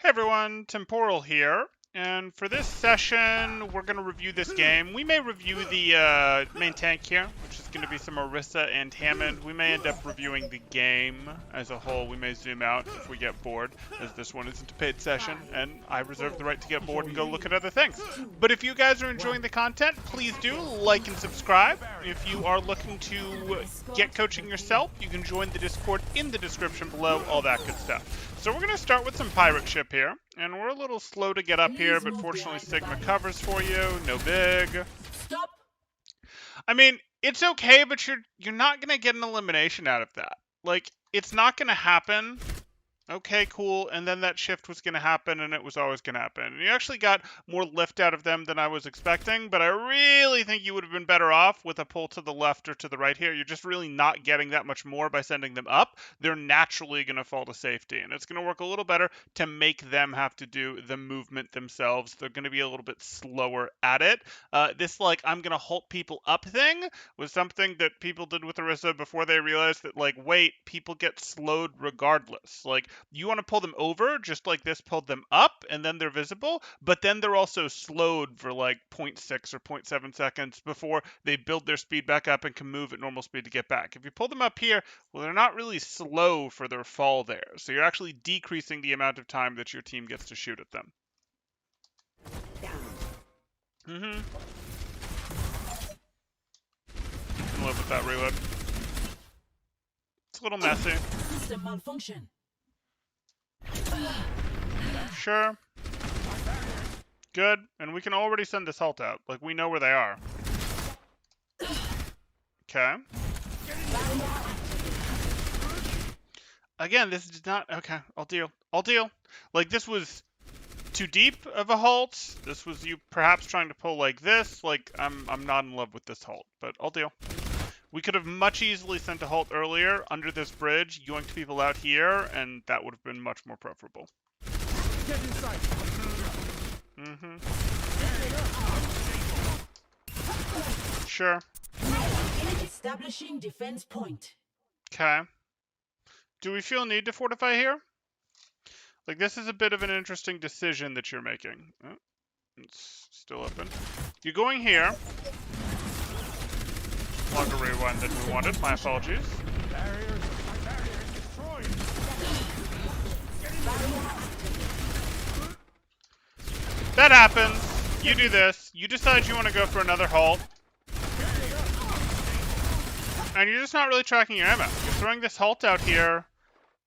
Hey everyone, Temporal here, and for this session, we're going to review this game. We may review the main tank here, which is going to be some Orisa and Hammond. We may end up reviewing the game as a whole. We may zoom out if we get bored, as this one isn't a paid session, and I reserve the right to get bored and go look at other things. But if you guys are enjoying the content, please do like and subscribe. If you are looking to get coaching yourself, you can join the Discord in the description below, all that good stuff. So we're going to start with some pirate ship here, and we're a little slow to get up here, but fortunately Sigma covers for you, no big. Stop. I mean, it's okay, but you're not going to get an elimination out of that. Like, it's not going to happen. Okay, cool, and then that shift was going to happen, and it was always going to happen. And you actually got more lift out of them than I was expecting, but I really think you would have been better off with a pull to the left or to the right here. You're just really not getting that much more by sending them up. They're naturally going to fall to safety, and it's going to work a little better to make them have to do the movement themselves. They're going to be a little bit slower at it. This, like, I'm going to halt people up thing was something that people did with Orisa before they realized that, like, wait, people get slowed regardless. Like, you want to pull them over just like this pulled them up, and then they're visible, but then they're also slowed for like 0.6 or 0.7 seconds before they build their speed back up and can move at normal speed to get back. If you pull them up here, well, they're not really slow for their fall there, so you're actually decreasing the amount of time that your team gets to shoot at them. I can live with that reload. It's a little messy. System malfunction. Sure. Good. And we can already send this halt out. Like, we know where they are. Okay. Again, this is not... Okay, I'll deal. I'll deal. Like, this was too deep of a halt. This was you perhaps trying to pull like this. Like, I'm not in love with this halt, but I'll deal. We could have much easily sent a halt earlier under this bridge, yoinked people out here, and that would have been much more preferable. Get inside. Sure. Establishing defense point. Okay. Do we feel need to fortify here? Like, this is a bit of an interesting decision that you're making. Oh, it's still open. You're going here. Longer rewind than we wanted. My apologies. Barrier destroyed. That happens. You do this. You decide you want to go for another halt. And you're just not really tracking your ammo. You're throwing this halt out here.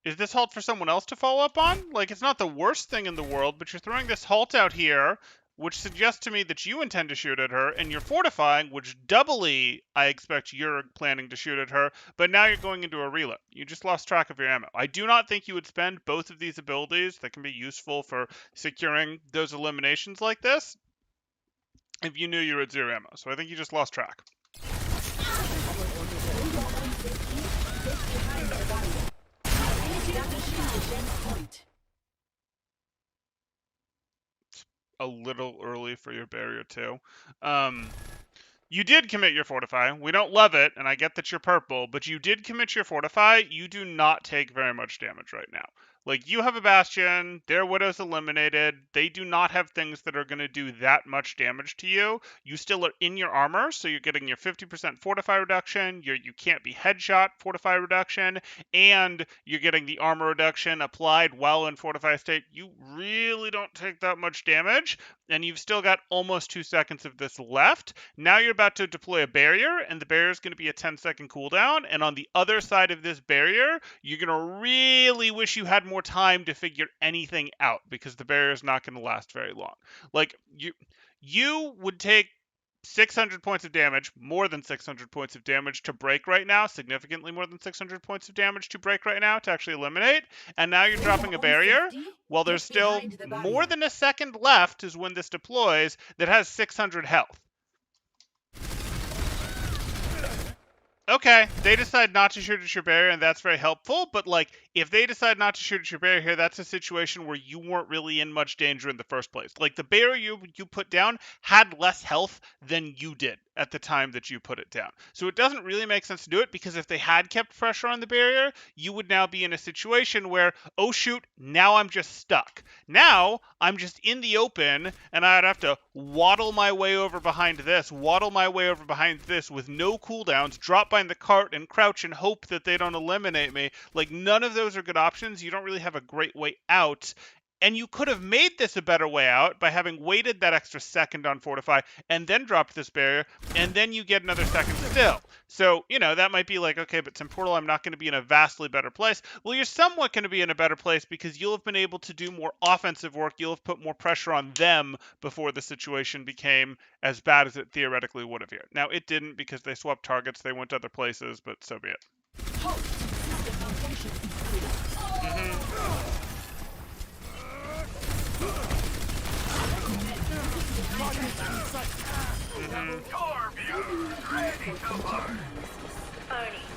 Is this halt for someone else to follow up on? Like, it's not the worst thing in the world, but you're throwing this halt out here, which suggests to me that you intend to shoot at her, and you're fortifying, which doubly I expect you're planning to shoot at her, but now you're going into a reload. You just lost track of your ammo. I do not think you would spend both of these abilities that can be useful for securing those eliminations like this if you knew you were at 0 ammo. So I think you just lost track. A little early for your barrier too. You did commit your fortify. We don't love it, and I get that you're purple, but you did commit your fortify. You do not take very much damage right now. Like, you have a bastion, their widow's eliminated, they do not have things that are going to do that much damage to you. You still are in your armor, so you're getting your 50% fortify reduction, you can't be headshot fortify reduction, and you're getting the armor reduction applied while in fortify state. You really don't take that much damage, and you've still got almost 2 seconds of this left. Now you're about to deploy a barrier, and the barrier is going to be a 10-second cooldown, and on the other side of this barrier, you're going to really wish you had more time to figure anything out, because the barrier is not going to last very long. Like, you would take 600 points of damage, more than 600 points of damage to break right now, significantly more than 600 points of damage to break right now to actually eliminate, and now you're dropping a barrier. Well, there's still more than a second left is when this deploys that has 600 health. Okay, they decide not to shoot at your barrier, and that's very helpful. But like, if they decide not to shoot at your barrier here, that's a situation where you weren't really in much danger in the first place. Like the barrier you put down had less health than you did at the time that you put it down. So it doesn't really make sense to do it because if they had kept pressure on the barrier, you would now be in a situation where, oh shoot, now I'm just stuck. Now I'm just in the open, and I'd have to waddle my way over behind this, waddle my way over behind this with no cooldowns, drop behind the cart and crouch and hope that they don't eliminate me. Like, none of those are good options. You don't really have a great way out. And you could have made this a better way out by having waited that extra second on Fortify and then dropped this barrier, and then you get another second still. So, that might be like, okay, but Temporal, I'm not going to be in a vastly better place. Well, you're somewhat going to be in a better place because you'll have been able to do more offensive work. You'll have put more pressure on them before the situation became as bad as it theoretically would have here. Now, it didn't because they swapped targets. They went other places, but so be it. Only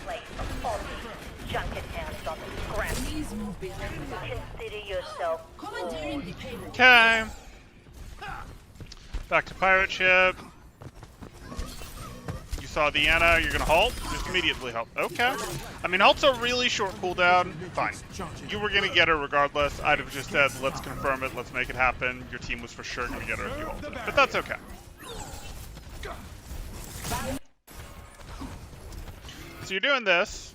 place for Aussie. Junkertown is on the scrap. Please move behind the barrier. Consider yourself Commandeering the payload. Okay. Back to pirate ship. You saw the Anna. You're going to halt? Just immediately halt. Okay. I mean, halt's a really short cooldown. Fine. You were going to get her regardless. I'd have just said, let's confirm it. Let's make it happen. Your team was for sure going to get her if you halted. But that's okay. So you're doing this.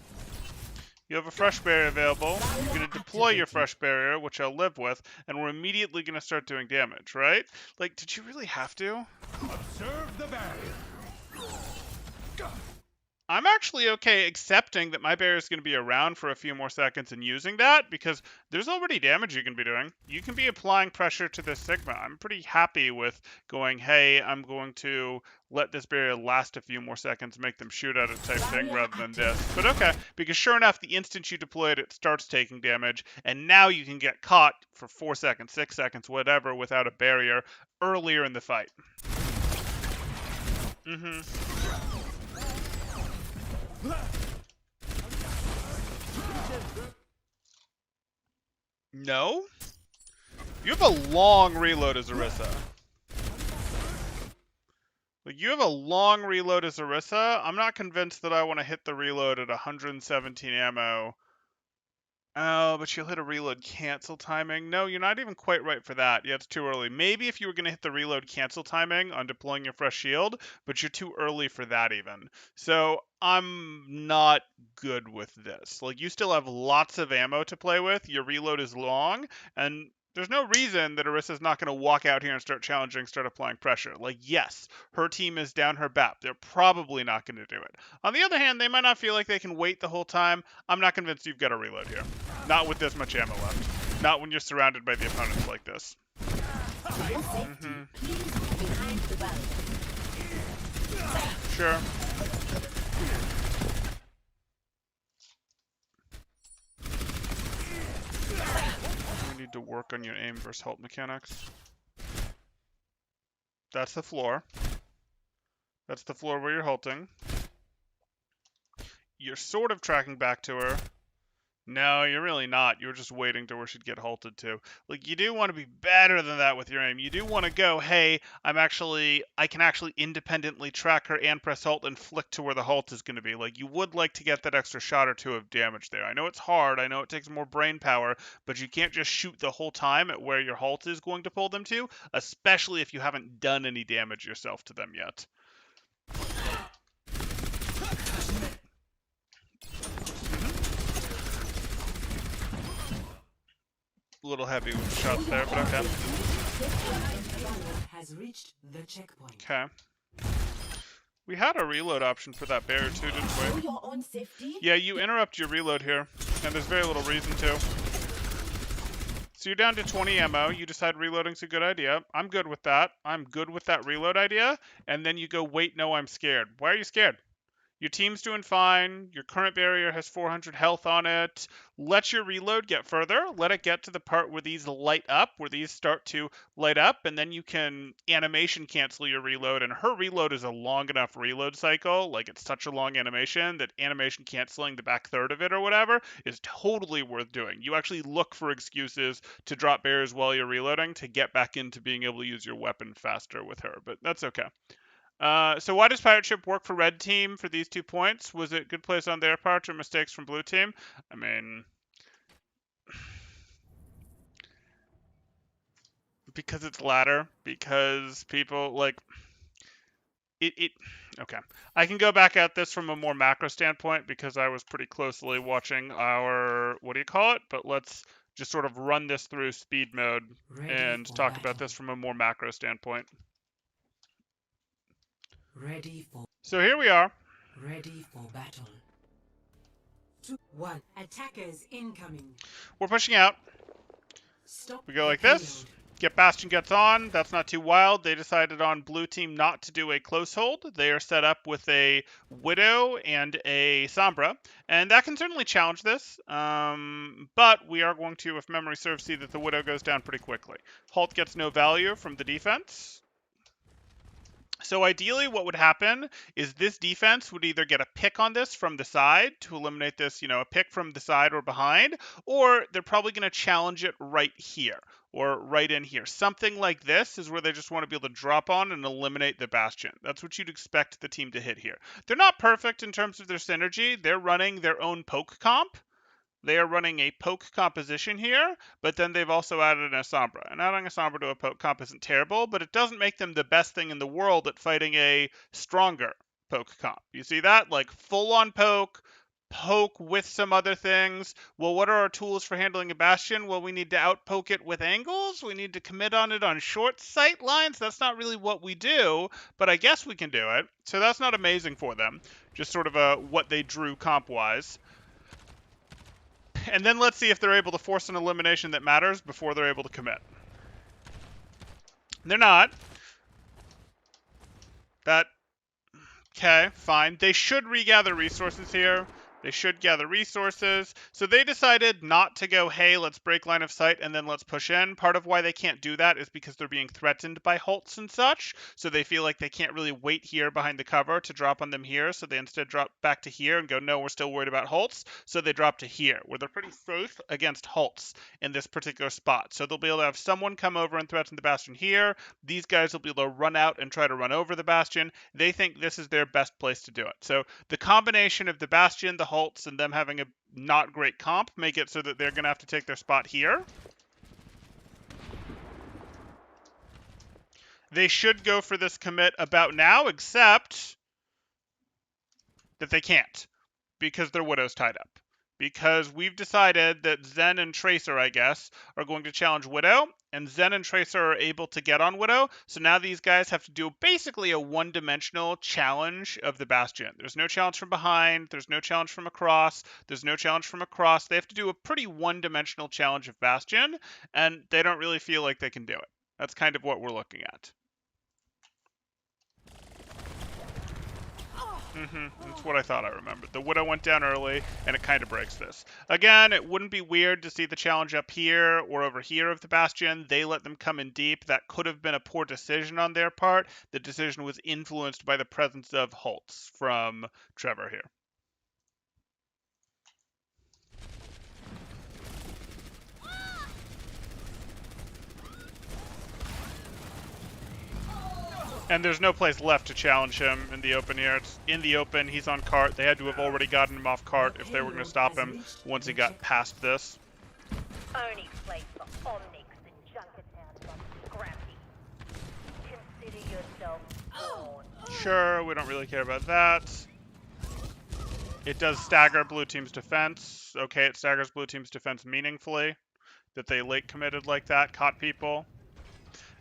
You have a fresh barrier available. You're going to deploy your fresh barrier, which I'll live with, and we're immediately going to start doing damage, right? Like, did you really have to? Observe the barrier. I'm actually okay accepting that my barrier is going to be around for a few more seconds and using that because there's already damage you can be doing. You can be applying pressure to this Sigma. I'm pretty happy with going, hey, I'm going to let this barrier last a few more seconds, make them shoot at it type thing rather than this. But okay, because sure enough, the instant you deploy it, it starts taking damage, and now you can get caught for 4 seconds, 6 seconds, whatever, without a barrier earlier in the fight. No? You have a long reload as Orisa. Like, you have a long reload as Orisa. I'm not convinced that I want to hit the reload at 117 ammo. Oh, but you'll hit a reload cancel timing. No, you're not even quite right for that. Yeah, it's too early. Maybe if you were going to hit the reload cancel timing on deploying your fresh shield, but you're too early for that even. So I'm not good with this. Like, you still have lots of ammo to play with. Your reload is long, and there's no reason that Orisa's not going to walk out here and start challenging, start applying pressure. Like, yes, her team is down her BAP. They're probably not going to do it. On the other hand, they might not feel like they can wait the whole time. I'm not convinced you've got a reload here. Not with this much ammo left. Not when you're surrounded by the opponents like this. Sure. You need to work on your aim versus halt mechanics. That's the floor. That's the floor where you're halting. You're sort of tracking back to her. No, you're really not. You're just waiting to where she'd get halted to. Like, you do want to be better than that with your aim. You do want to go, hey, I can actually independently track her and press halt and flick to where the halt is going to be. Like, you would like to get that extra shot or two of damage there. I know it's hard. I know it takes more brain power, but you can't just shoot the whole time at where your halt is going to pull them to, especially if you haven't done any damage yourself to them yet. A little heavy with the shots there, but okay. Has reached the checkpoint. Okay. We had a reload option for that barrier too, didn't For we? your own safety. Yeah, you interrupt your reload here, and there's very little reason to. So you're down to 20 ammo. You decide reloading's a good idea. I'm good with that. I'm good with that reload idea. And then you go, wait, no, I'm scared. Why are you scared? Your team's doing fine. Your current barrier has 400 health on it. Let your reload get further. Let it get to the part where these light up, where these start to light up, and then you can animation cancel your reload. And her reload is a long enough reload cycle. Like, it's such a long animation that animation canceling the back third of it or whatever is totally worth doing. You actually look for excuses to drop barriers while you're reloading to get back into being able to use your weapon faster with her, but that's okay. So why does Pirate Ship work for Red Team for these 2 points? Was it good plays on their part or mistakes from Blue Team? I mean, because it's ladder, because people, like, okay. I can go back at this from a more macro standpoint because I was pretty closely watching our, what do you call it? But let's just sort of run this through speed mode and talk about this from a more macro standpoint. So here we are. Ready for battle. 2, 1. Attackers incoming. We're pushing out. Stop. We go like this. Get Bastion gets on. That's not too wild. They decided on Blue Team not to do a close hold. They are set up with a Widow and a Sombra. And that can certainly challenge this. But we are going to, if memory serves, see that the Widow goes down pretty quickly. Halt gets no value from the defense. So ideally what would happen is this defense would either get a pick on this from the side to eliminate this, a pick from the side or behind, or they're probably going to challenge it right here or right in here. Something like this is where they just want to be able to drop on and eliminate the Bastion. That's what you'd expect the team to hit here. They're not perfect in terms of their synergy. They're running their own poke comp. They are running a poke composition here, but then they've also added an Sombra. And adding a Sombra to a poke comp isn't terrible, but it doesn't make them the best thing in the world at fighting a stronger poke comp. You see that? Like, full-on poke with some other things. Well, what are our tools for handling a Bastion? Well, we need to outpoke it with angles. We need to commit on it on short sight lines. That's not really what we do, but I guess we can do it. So that's not amazing for them. Just sort of what they drew comp-wise. And then let's see if they're able to force an elimination that matters before they're able to commit. They're not. Okay, fine. They should regather resources here. They should gather resources. So they decided not to go, hey, let's break line of sight and then let's push in. Part of why they can't do that is because they're being threatened by halts and such. So they feel like they can't really wait here behind the cover to drop on them here. So they instead drop back to here and go, no, we're still worried about halts. So they drop to here, where they're pretty safe against halts in this particular spot. So they'll be able to have someone come over and threaten the Bastion here. These guys will be able to run out and try to run over the Bastion. They think this is their best place to do it. So the combination of the Bastion, the halts, and them having a not great comp make it so that they're going to have to take their spot here. They should go for this commit about now, except that they can't because their Widow's tied up. Because we've decided that Zen and Tracer, I guess, are going to challenge Widow, and Zen and Tracer are able to get on Widow, so now these guys have to do basically a one-dimensional challenge of the Bastion. There's no challenge from behind, there's no challenge from across, there's no challenge from across. They have to do a pretty one-dimensional challenge of Bastion, and they don't really feel like they can do it. That's kind of what we're looking at. That's what I thought I remembered. The Widow went down early, and it kind of breaks this. Again, it wouldn't be weird to see the challenge up here or over here of the Bastion. They let them come in deep. That could have been a poor decision on their part. The decision was influenced by the presence of halts from Trevor here. And there's no place left to challenge him in the open here. It's in the open. He's on cart. They had to have already gotten him off cart if they were going to stop him once he got past this. Only place for Omnics and Junkertown on Scrappy. Consider yourself warned. Sure, we don't really care about that. It does stagger Blue Team's defense. Okay, it staggers Blue Team's defense meaningfully. That they late committed like that, caught people.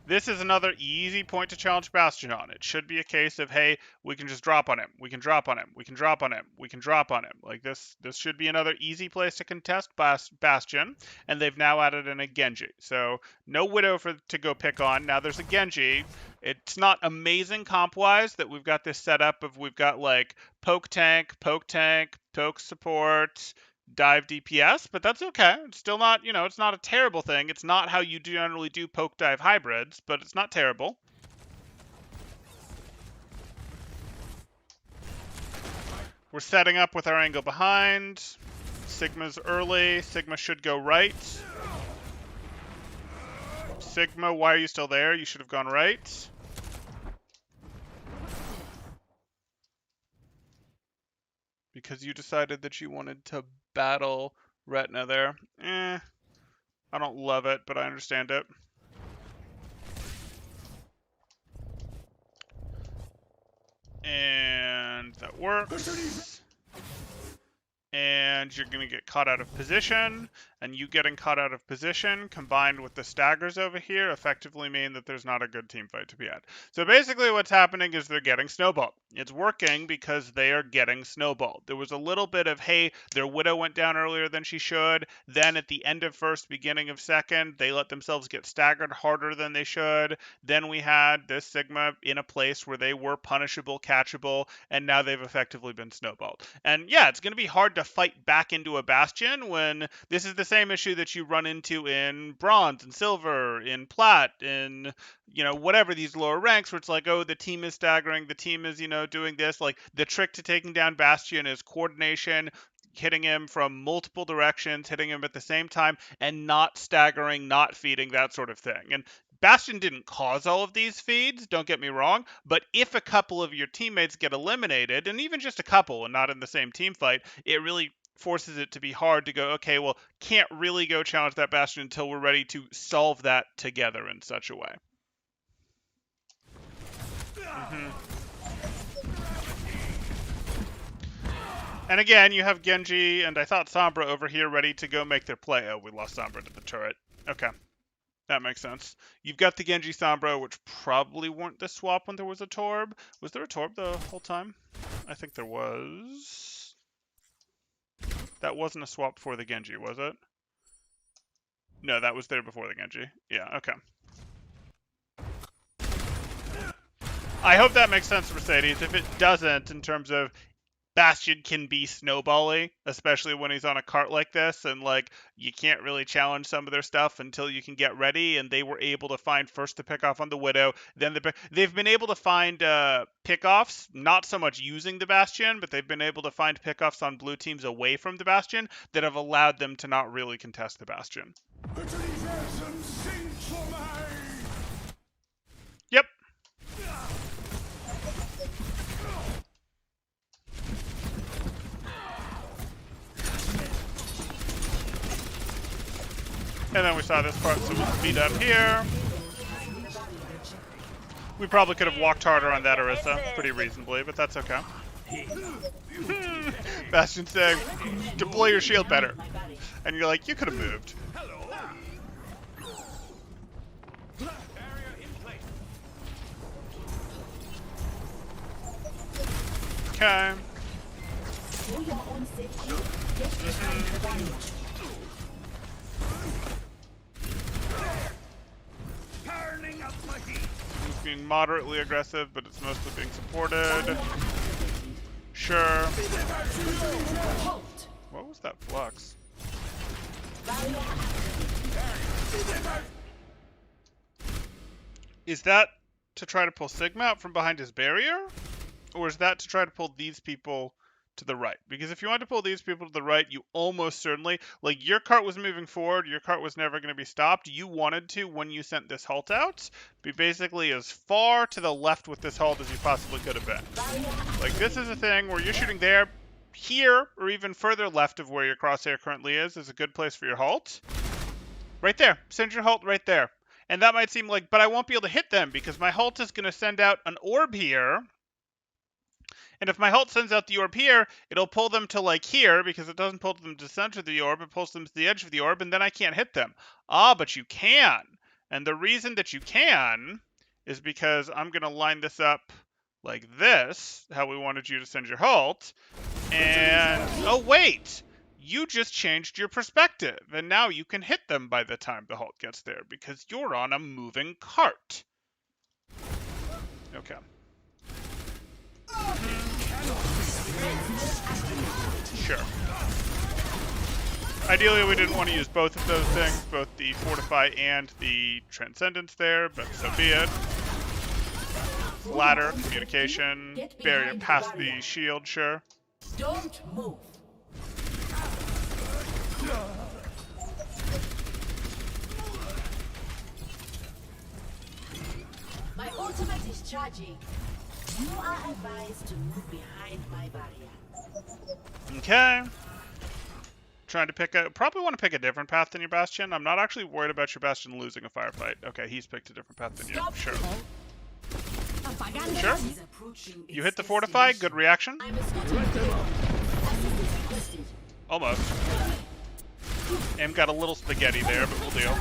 This is another easy point to challenge Bastion on. It should be a case of, hey, we can just drop on him. We can drop on him. We can drop on him. We can drop on him. Like this should be another easy place to contest Bastion. And they've now added in a Genji. So no Widow to go pick on. Now there's a Genji. It's not amazing comp-wise that we've got this setup of we've got like poke tank, poke support, dive DPS, but that's okay. It's still not, it's not a terrible thing. It's not how you generally do poke dive hybrids, but it's not terrible. We're setting up with our angle behind. Sigma's early. Sigma should go right. Sigma, why are you still there? You should have gone right. Because you decided that you wanted to battle Retina there. I don't love it, but I understand it. And that works. And you're going to get caught out of position, and you getting caught out of position combined with the staggers over here effectively mean that there's not a good team fight to be had. So basically what's happening is they're getting snowballed. It's working because they are getting snowballed. There was a little bit of, hey, their Widow went down earlier than she should. Then at the end of first, beginning of second, they let themselves get staggered harder than they should. Then we had this Sigma in a place where they were punishable, catchable, and now they've effectively been snowballed. And yeah, it's going to be hard to fight back into a Bastion when this is the same issue that you run into in Bronze and Silver, in Plat, in, whatever these lower ranks where it's like, oh, the team is staggering, the team is, doing this. Like, the trick to taking down Bastion is coordination, hitting him from multiple directions, hitting him at the same time, and not staggering, not feeding, that sort of thing. And Bastion didn't cause all of these feeds, don't get me wrong, but if a couple of your teammates get eliminated, and even just a couple and not in the same team fight, it really forces it to be hard to go, okay, well, can't really go challenge that Bastion until we're ready to solve that together in such a way. And again, you have Genji and I thought Sombra over here ready to go make their play. Oh, we lost Sombra to the turret. Okay. That makes sense. You've got the Genji Sombra, which probably weren't the swap when there was a Torb. Was there a Torb the whole time? I think there was. That wasn't a swap for the Genji, was it? No, that was there before the Genji. Yeah, okay. I hope that makes sense, Mercedes. If it doesn't, in terms of Bastion can be snowbally, especially when he's on a cart like this, and like you can't really challenge some of their stuff until you can get ready. And they were able to find first the pick off on the Widow, then they've been able to find pickoffs, not so much using the Bastion, but they've been able to find pickoffs on blue teams away from the Bastion that have allowed them to not really contest the Bastion. Yep. And then we saw this part, so we'll speed up here. We probably could have walked harder on that Orisa, pretty reasonably, but that's okay. Bastion saying, deploy your shield better. And you're like, you could have moved. Okay. He's being moderately aggressive, but it's mostly being supported. Sure. What was that flux? Is that to try to pull Sigma out from behind his barrier? Or is that to try to pull these people to the right? Because if you want to pull these people to the right, you almost certainly, like your cart was moving forward, your cart was never going to be stopped. You wanted to, when you sent this halt out, be basically as far to the left with this halt as you possibly could have been. Like this is a thing where you're shooting there, here, or even further left of where your crosshair currently is a good place for your halt. Right there. Send your halt right there. And that might seem like, but I won't be able to hit them because my halt is going to send out an orb here. And if my halt sends out the orb here, it'll pull them to like here because it doesn't pull them to the center of the orb. It pulls them to the edge of the orb, and then I can't hit them. Ah, but you can. And the reason that you can is because I'm going to line this up like this, how we wanted you to send your halt. And, oh wait, you just changed your perspective. And now you can hit them by the time the halt gets there because you're on a moving cart. Okay. Sure. Ideally, we didn't want to use both of those things, both the Fortify and the Transcendence there, but so be it. Ladder, communication, barrier past the shield, sure. Don't move. My ultimate is charging. You are advised to move behind my barrier. Okay. Trying to pick probably want to pick a different path than your Bastion. I'm not actually worried about your Bastion losing a firefight. Okay, he's picked a different path than you. Sure. Sure. You hit the Fortify, good reaction. Almost. Aim got a little spaghetti there, but we'll deal.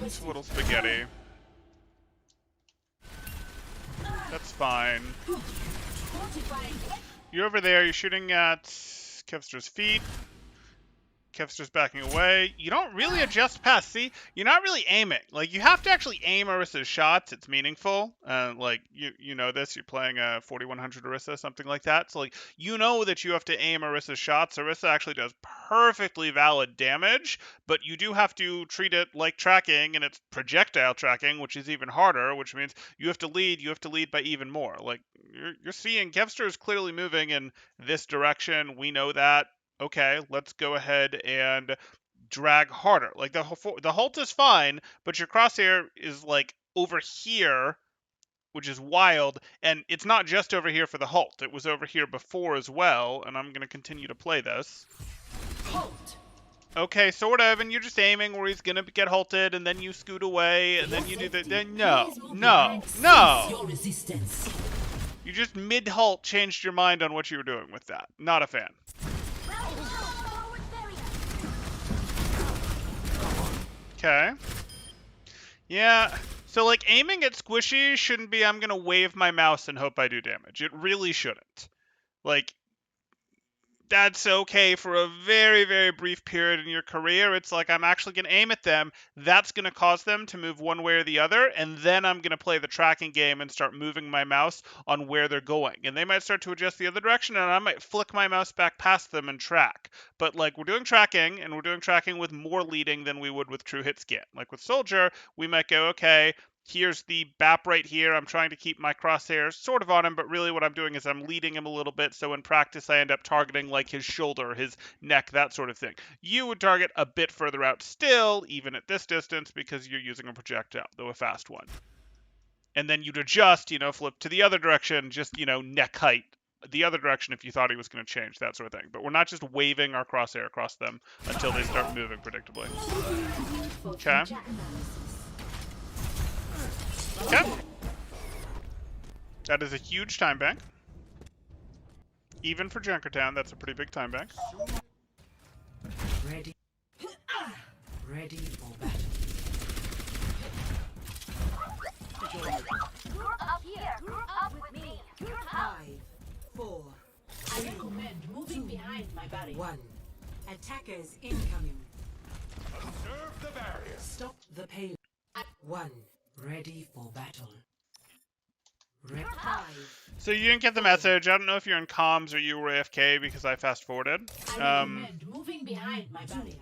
It's a little spaghetti. That's fine. You're over there, you're shooting at Kevster's feet. Kevster's backing away. You don't really adjust path. See, you're not really aiming. Like, you have to actually aim Orissa's shots. It's meaningful. Like, you know this. You're playing a 4100 Orissa, something like that. So, like, you know that you have to aim Orissa's shots. Orissa actually does perfectly valid damage, but you do have to treat it like tracking, and it's projectile tracking, which is even harder, which means you have to lead by even more. Like, you're seeing Kevster is clearly moving in this direction. We know that. Okay, let's go ahead and drag harder. Like the halt is fine, but your crosshair is like over here, which is wild, and it's not just over here for the halt. It was over here before as well, and I'm going to continue to play this. Halt. Okay, sort of, and you're just aiming where he's going to get halted, and then you scoot away, and then you do the... Then no. You just mid-halt changed your mind on what you were doing with that. Not a fan. Okay. Yeah. So, like, aiming at squishy shouldn't be, I'm going to wave my mouse and hope I do damage. It really shouldn't. Like, that's okay for a very, very brief period in your career. It's like, I'm actually going to aim at them. That's going to cause them to move one way or the other. And then I'm going to play the tracking game and start moving my mouse on where they're going. And they might start to adjust the other direction, and I might flick my mouse back past them and track. But, like, we're doing tracking, and we're doing tracking with more leading than we would with true hit scan. Like, with Soldier, we might go, okay, here's the BAP right here. I'm trying to keep my crosshairs sort of on him, but really what I'm doing is I'm leading him a little bit, so in practice I end up targeting like his shoulder, his neck, that sort of thing. You would target a bit further out still, even at this distance, because you're using a projectile, though a fast one. And then you'd adjust, flip to the other direction, just, neck height. The other direction if you thought he was going to change, that sort of thing. But we're not just waving our crosshair across them until they start moving predictably. Okay. Okay. That is a huge time bank. Even for Junkertown, that's a pretty big time bank. Ready. Ready for battle. Group up here. Group up with me. Group up. 5, 4, I recommend moving behind my barrier. 1. Attackers incoming. Observe the barrier. Stop the payload. 1. Ready for battle. 5. So you didn't get the message. I don't know if you're in comms or you were AFK because I fast forwarded. I recommend moving behind my barrier.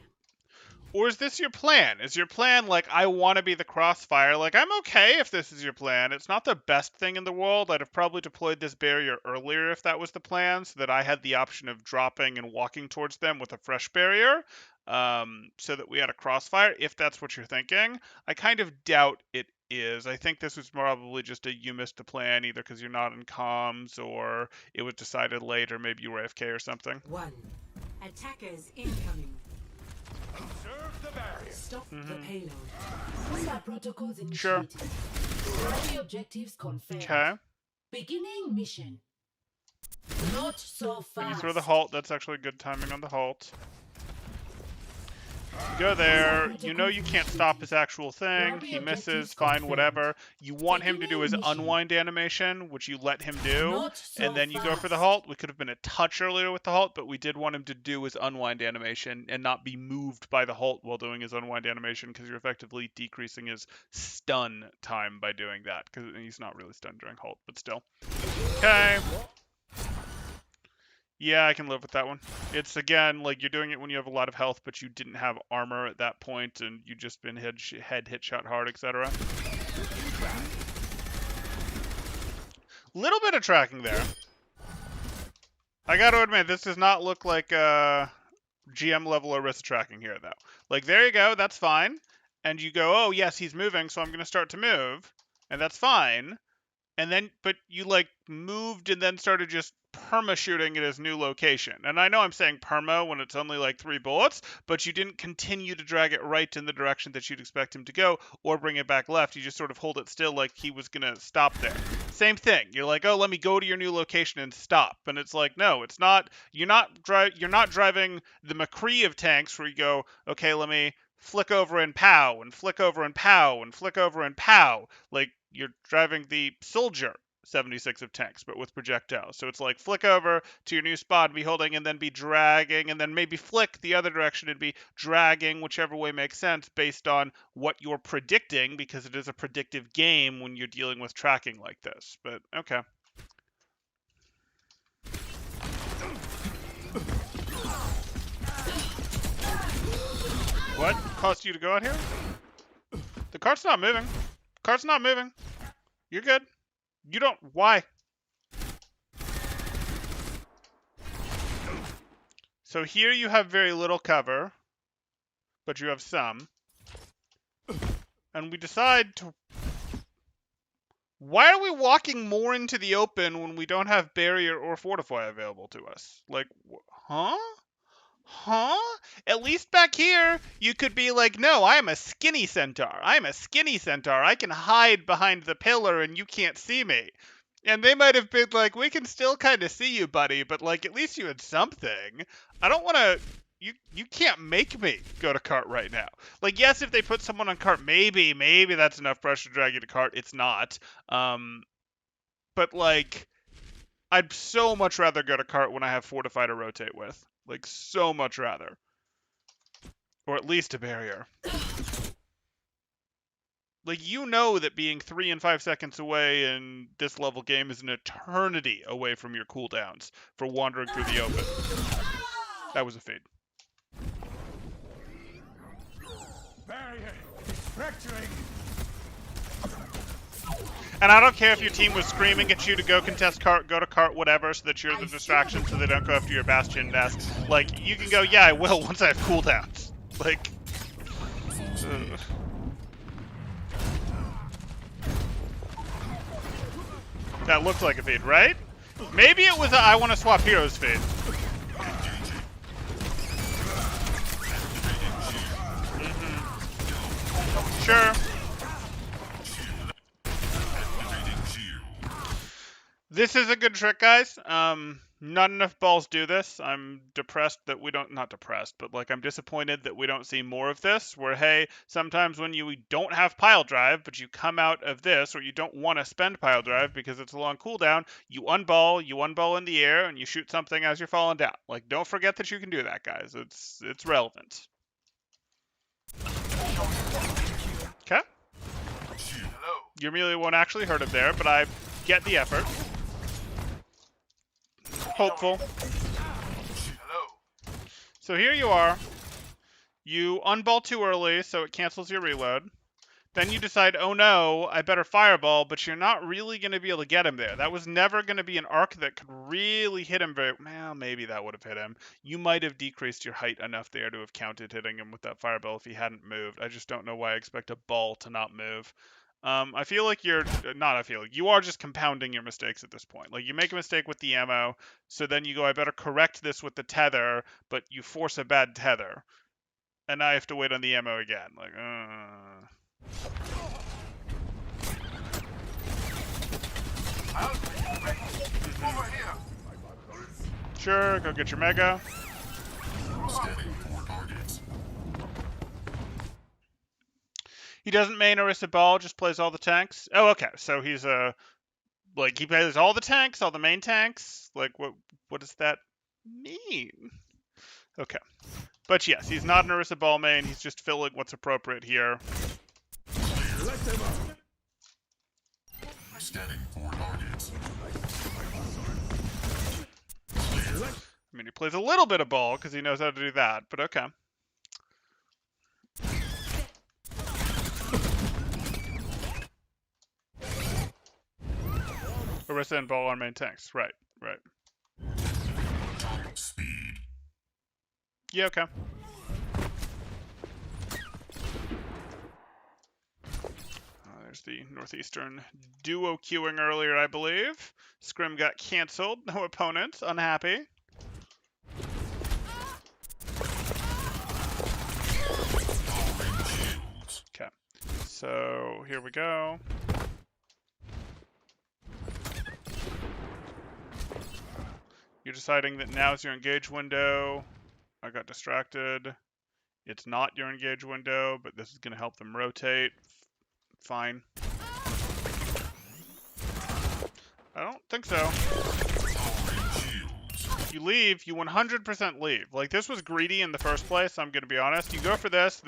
Or is this your plan? Is your plan like, I want to be the crossfire? Like, I'm okay if this is your plan. It's not the best thing in the world. I'd have probably deployed this barrier earlier if that was the plan, so that I had the option of dropping and walking towards them with a fresh barrier, so that we had a crossfire, if that's what you're thinking. I kind of doubt it is. I think this was probably just a you missed the plan, either because you're not in comms, or it was decided late, or maybe you were AFK or something. 1. Attackers incoming. Observe the barrier. Stop the payload. Combat protocols initiated. Sure. Primary objectives confirmed. Okay. Beginning mission. Not so When you fast. throw the halt, that's actually good timing on the halt. go there. You know you can't stop his actual thing. He misses, fine, whatever. You want him to do his unwind animation, which you let him do, and then you go for the halt. We could have been a touch earlier with the halt, but we did want him to do his unwind animation and not be moved by the halt while doing his unwind animation, because you're effectively decreasing his stun time by doing that, because he's not really stunned during halt, but still. Okay. Yeah, I can live with that one. It's, again, like, you're doing it when you have a lot of health, but you didn't have armor at that point, and you just been head hit shot hard, etc. Little bit of tracking there. I gotta admit, this does not look like GM level Orisa tracking here, though. Like, there you go, that's fine. And you go, oh, yes, he's moving, so I'm gonna start to move. And that's fine. And then, but you, like, moved and then started just perma-shooting at his new location. And I know I'm saying perma when it's only, like, 3 bullets, but you didn't continue to drag it right in the direction that you'd expect him to go, or bring it back left. You just sort of hold it still like he was gonna stop there. Same thing. You're like, oh, let me go to your new location and stop. And it's like, no, it's not. You're not driving the McCree of tanks where you go, okay, let me flick over and pow, and flick over and pow, and flick over and pow. Like, you're driving the Soldier 76 of tanks, but with projectiles. So it's like flick over to your new spot, be holding, and then be dragging, and then maybe flick the other direction and be dragging, whichever way makes sense, based on what you're predicting, because it is a predictive game when you're dealing with tracking like this. But, okay. What caused you to go out here? The cart's not moving. Cart's not moving. You're good. You don't... Why? So here you have very little cover, but you have some. And we decide to... Why are we walking more into the open when we don't have barrier or fortify available to us? Like, huh? Huh? At least back here, you could be like, no, I am a skinny centaur. I am a skinny centaur. I can hide behind the pillar and you can't see me. And they might have been like, we can still kind of see you, buddy, but, like, at least you had something. I don't want to... You can't make me go to cart right now. Like, yes, if they put someone on cart, maybe that's enough pressure to drag you to cart. It's not. But, like, I'd so much rather go to cart when I have fortify to rotate with. Like, so much rather. Or at least a barrier. Like, you know that being 3 and 5 seconds away in this level game is an eternity away from your cooldowns for wandering through the open. That was a fade. Barrier fracturing. And I don't care if your team was screaming at you to go contest cart, go to cart, whatever, so that you're the distraction so they don't go after your bastion nest. Like, you can go, yeah, I will once I have cooldowns. Like, that looked like a feed, right? Maybe it was a I want to swap heroes feed. Sure. This is a good trick, guys. Not enough balls do this. I'm depressed that we don't, not depressed, but, like, I'm disappointed that we don't see more of this, where, hey, sometimes when you don't have pile drive, but you come out of this, or you don't want to spend pile drive because it's a long cooldown, you unball in the air, and you shoot something as you're falling down. Like, don't forget that you can do that, guys. It's relevant. Okay. Your melee won't actually hurt him there, but I get the effort. Hopeful. So here you are. You unball too early, so it cancels your reload. Then you decide, oh no, I better fireball, but you're not really going to be able to get him there. That was never going to be an arc that could really hit him very... Well, maybe that would have hit him. You might have decreased your height enough there to have counted hitting him with that fireball if he hadn't moved. I just don't know why I expect a ball to not move. I feel like you are just compounding your mistakes at this point. Like, you make a mistake with the ammo, so then you go, I better correct this with the tether, but you force a bad tether. And I have to wait on the ammo again. Like, Sure, go get your mega. He doesn't main Orisa Ball, just plays all the tanks. Oh, okay. So he's like he plays all the tanks, all the main tanks. Like what does that mean? Okay. But yes, he's not an Orisa Ball main. He's just filling what's appropriate here. Let them up. Scanning for targets. I mean, he plays a little bit of ball because he knows how to do that, but okay. Orisa and ball are main tanks. Right. Speed. Yeah, okay. There's the Northeastern duo queuing earlier, I believe. Scrim got canceled. No opponent. Unhappy. Okay. So, here we go. You're deciding that now's your engage window. I got distracted. It's not your engage window, but this is going to help them rotate. Fine. I don't think so. You leave, you 100% leave. Like, this was greedy in the first place, I'm going to be honest. You go for this.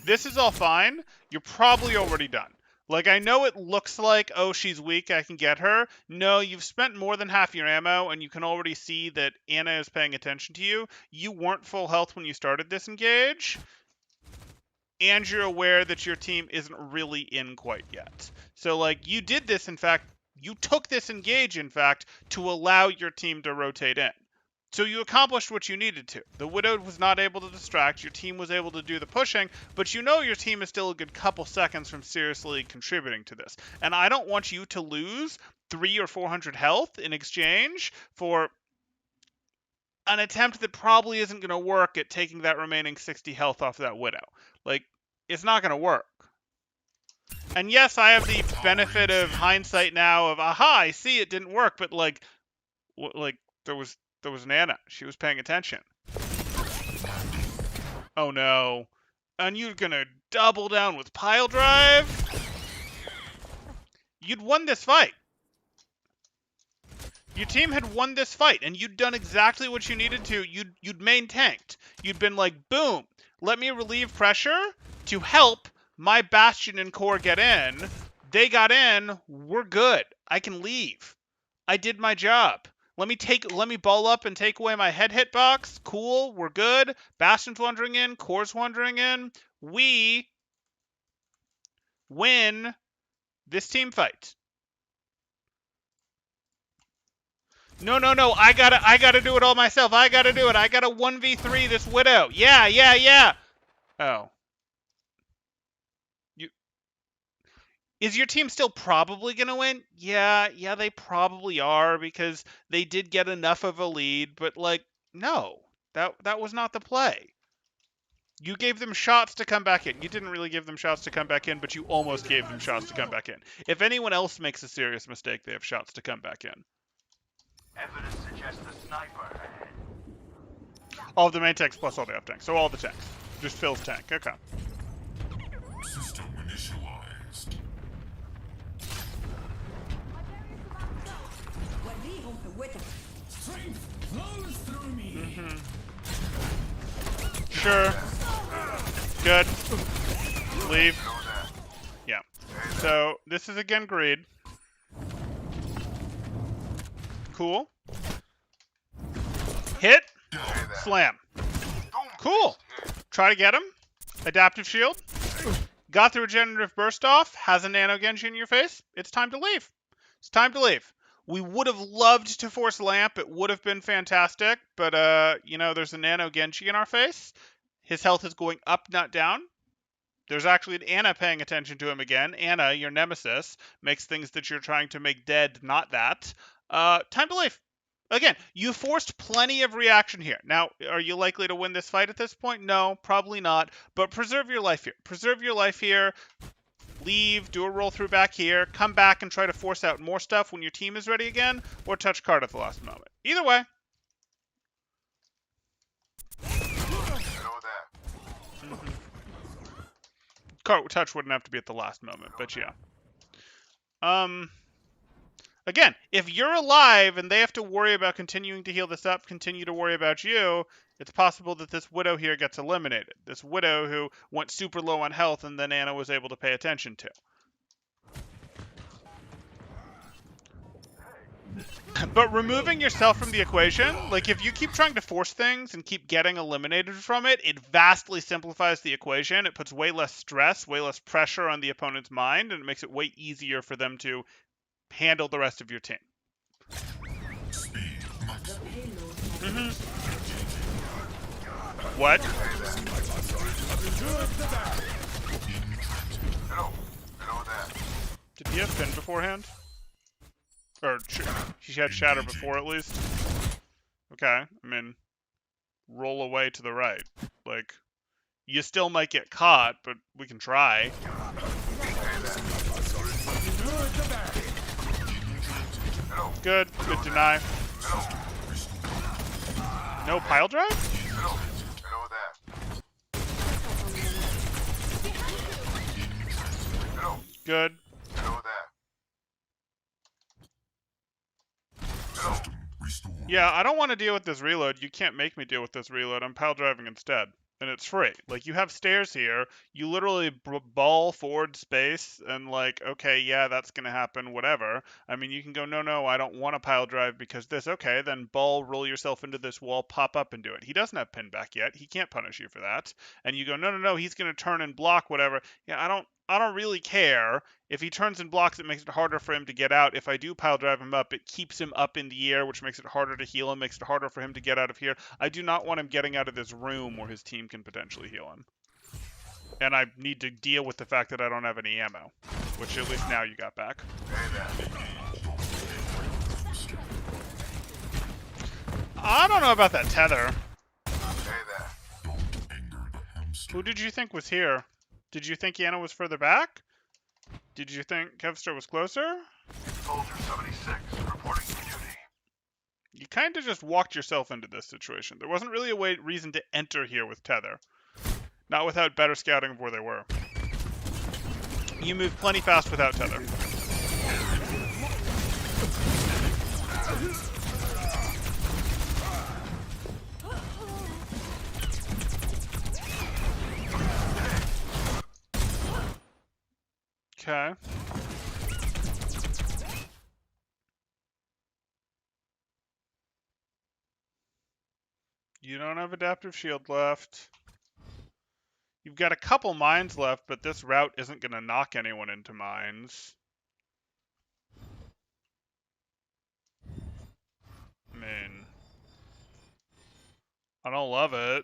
This is all fine. You're probably already done. Like, I know it looks like, oh, she's weak, I can get her. No, you've spent more than half your ammo, and you can already see that Anna is paying attention to you. You weren't full health when you started this engage, and you're aware that your team isn't really in quite yet. So, like, you did this, in fact, you took this engage, in fact, to allow your team to rotate in. So you accomplished what you needed to. The Widow was not able to distract, your team was able to do the pushing, but you know your team is still a good couple seconds from seriously contributing to this. And I don't want you to lose 300 or 400 health in exchange for an attempt that probably isn't going to work at taking that remaining 60 health off that Widow. Like, it's not going to work. And yes, I have the benefit of hindsight now of, aha, I see it didn't work, but like there was an Anna. She was paying attention. Oh no. And you're gonna double down with pile drive? You'd won this fight. Your team had won this fight, and you'd done exactly what you needed to. You'd main tanked. You'd been like, boom, let me relieve pressure to help my Bastion and Core get in. They got in. We're good. I can leave. I did my job. Let me ball up and take away my head hitbox. Cool. We're good. Bastion's wandering in. Core's wandering in. We win this team fight. No. I gotta do it all myself. I gotta do it. I gotta 1v3 this Widow. Yeah. Oh. Is your team still probably going to win? Yeah, they probably are because they did get enough of a lead, but like, no, that was not the play. You gave them shots to come back in. You didn't really give them shots to come back in, but you almost gave them shots to come back in. If anyone else makes a serious mistake, they have shots to come back in. Evidence suggests the sniper ahead. All of the main tanks plus all the up tanks. So all the tanks. Just Phil's tank. Okay. System initialized. Strength flows through me. Sure. Good. Leave. Yeah. So this is again greed. Cool. Hit. Slam. Cool. Try to get him. Adaptive shield. Got the regenerative burst off. Has a nano Genji in your face. It's time to leave. It's time to leave. We would have loved to force Lamp. It would have been fantastic. But, you know, there's a nano Genji in our face. His health is going up, not down. There's actually an Anna paying attention to him again. Anna, your nemesis, makes things that you're trying to make dead, not that. Time to leave. Again, you forced plenty of reaction here. Now, are you likely to win this fight at this point? No, probably not. But preserve your life here. Preserve your life here. Leave, do a roll through back here, come back and try to force out more stuff when your team is ready again, or touch card at the last moment. Either way. touch wouldn't have to be at the last moment, but yeah. Again, if you're alive and they have to worry about continuing to heal this up, continue to worry about you, it's possible that this widow here gets eliminated. This widow who went super low on health and then Anna was able to pay attention to. But removing yourself from the equation, like if you keep trying to force things and keep getting eliminated from it, it vastly simplifies the equation. It puts way less stress, way less pressure on the opponent's mind, and it makes it way easier for them to handle the rest of your team. What? Did he have Finn beforehand? Or he had Shatter before at least? Okay, I mean, roll away to the right. Like, you still might get caught, but we can try. Good deny. No pile drive? Good. Yeah, I don't want to deal with this reload. You can't make me deal with this reload. I'm pile driving instead. And it's free. Like, you have stairs here. You literally ball forward space and like, okay, yeah, that's going to happen, whatever. I mean, you can go, no, I don't want to pile drive because this. Okay, then ball, roll yourself into this wall, pop up and do it. He doesn't have pin back yet. He can't punish you for that. And you go, no, he's going to turn and block, whatever. Yeah, I don't really care. If he turns and blocks, it makes it harder for him to get out. If I do pile drive him up, it keeps him up in the air, which makes it harder to heal him, makes it harder for him to get out of here. I do not want him getting out of this room where his team can potentially heal him. And I need to deal with the fact that I don't have any ammo, which at least now you got back. I don't know about that tether. Who did you think was here? Did you think Yana was further back? Did you think Kevster was closer? Soldier 76, reporting for duty. You kind of just walked yourself into this situation. There wasn't really a reason to enter here with tether. Not without better scouting of where they were. You moved plenty fast without tether. Okay. You don't have adaptive shield left. You've got a couple mines left, but this route isn't going to knock anyone into mines. I mean, I don't love it.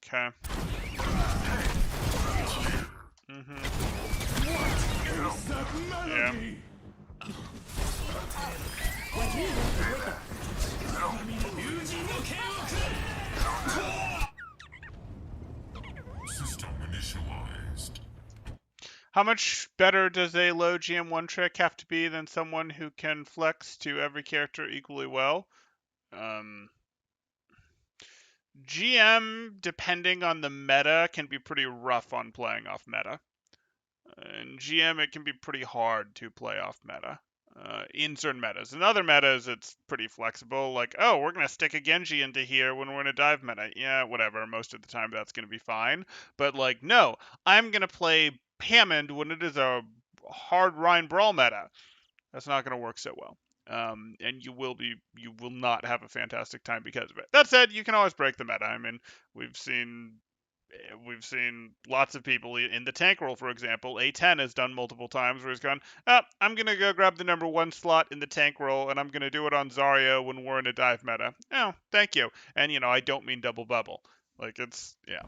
Okay. Yeah. System initialized. How much better does a low GM1 trick have to be than someone who can flex to every character equally well? GM, depending on the meta, can be pretty rough on playing off meta. In GM, it can be pretty hard to play off meta. In certain metas. In other metas, it's pretty flexible. Like, oh, we're going to stick a Genji into here when we're in a dive meta. Yeah, whatever. Most of the time, that's going to be fine. But, like, no, I'm going to play Hammond when it is a hard Rhine Brawl meta. That's not going to work so well. And you will not have a fantastic time because of it. That said, you can always break the meta. I mean, we've seen lots of people in the tank role, for example. A10 has done multiple times where he's gone, I'm going to go grab the number 1 slot in the tank role, and I'm going to do it on Zarya when we're in a dive meta. Oh, thank you. And, I don't mean double bubble. Like, it's, yeah.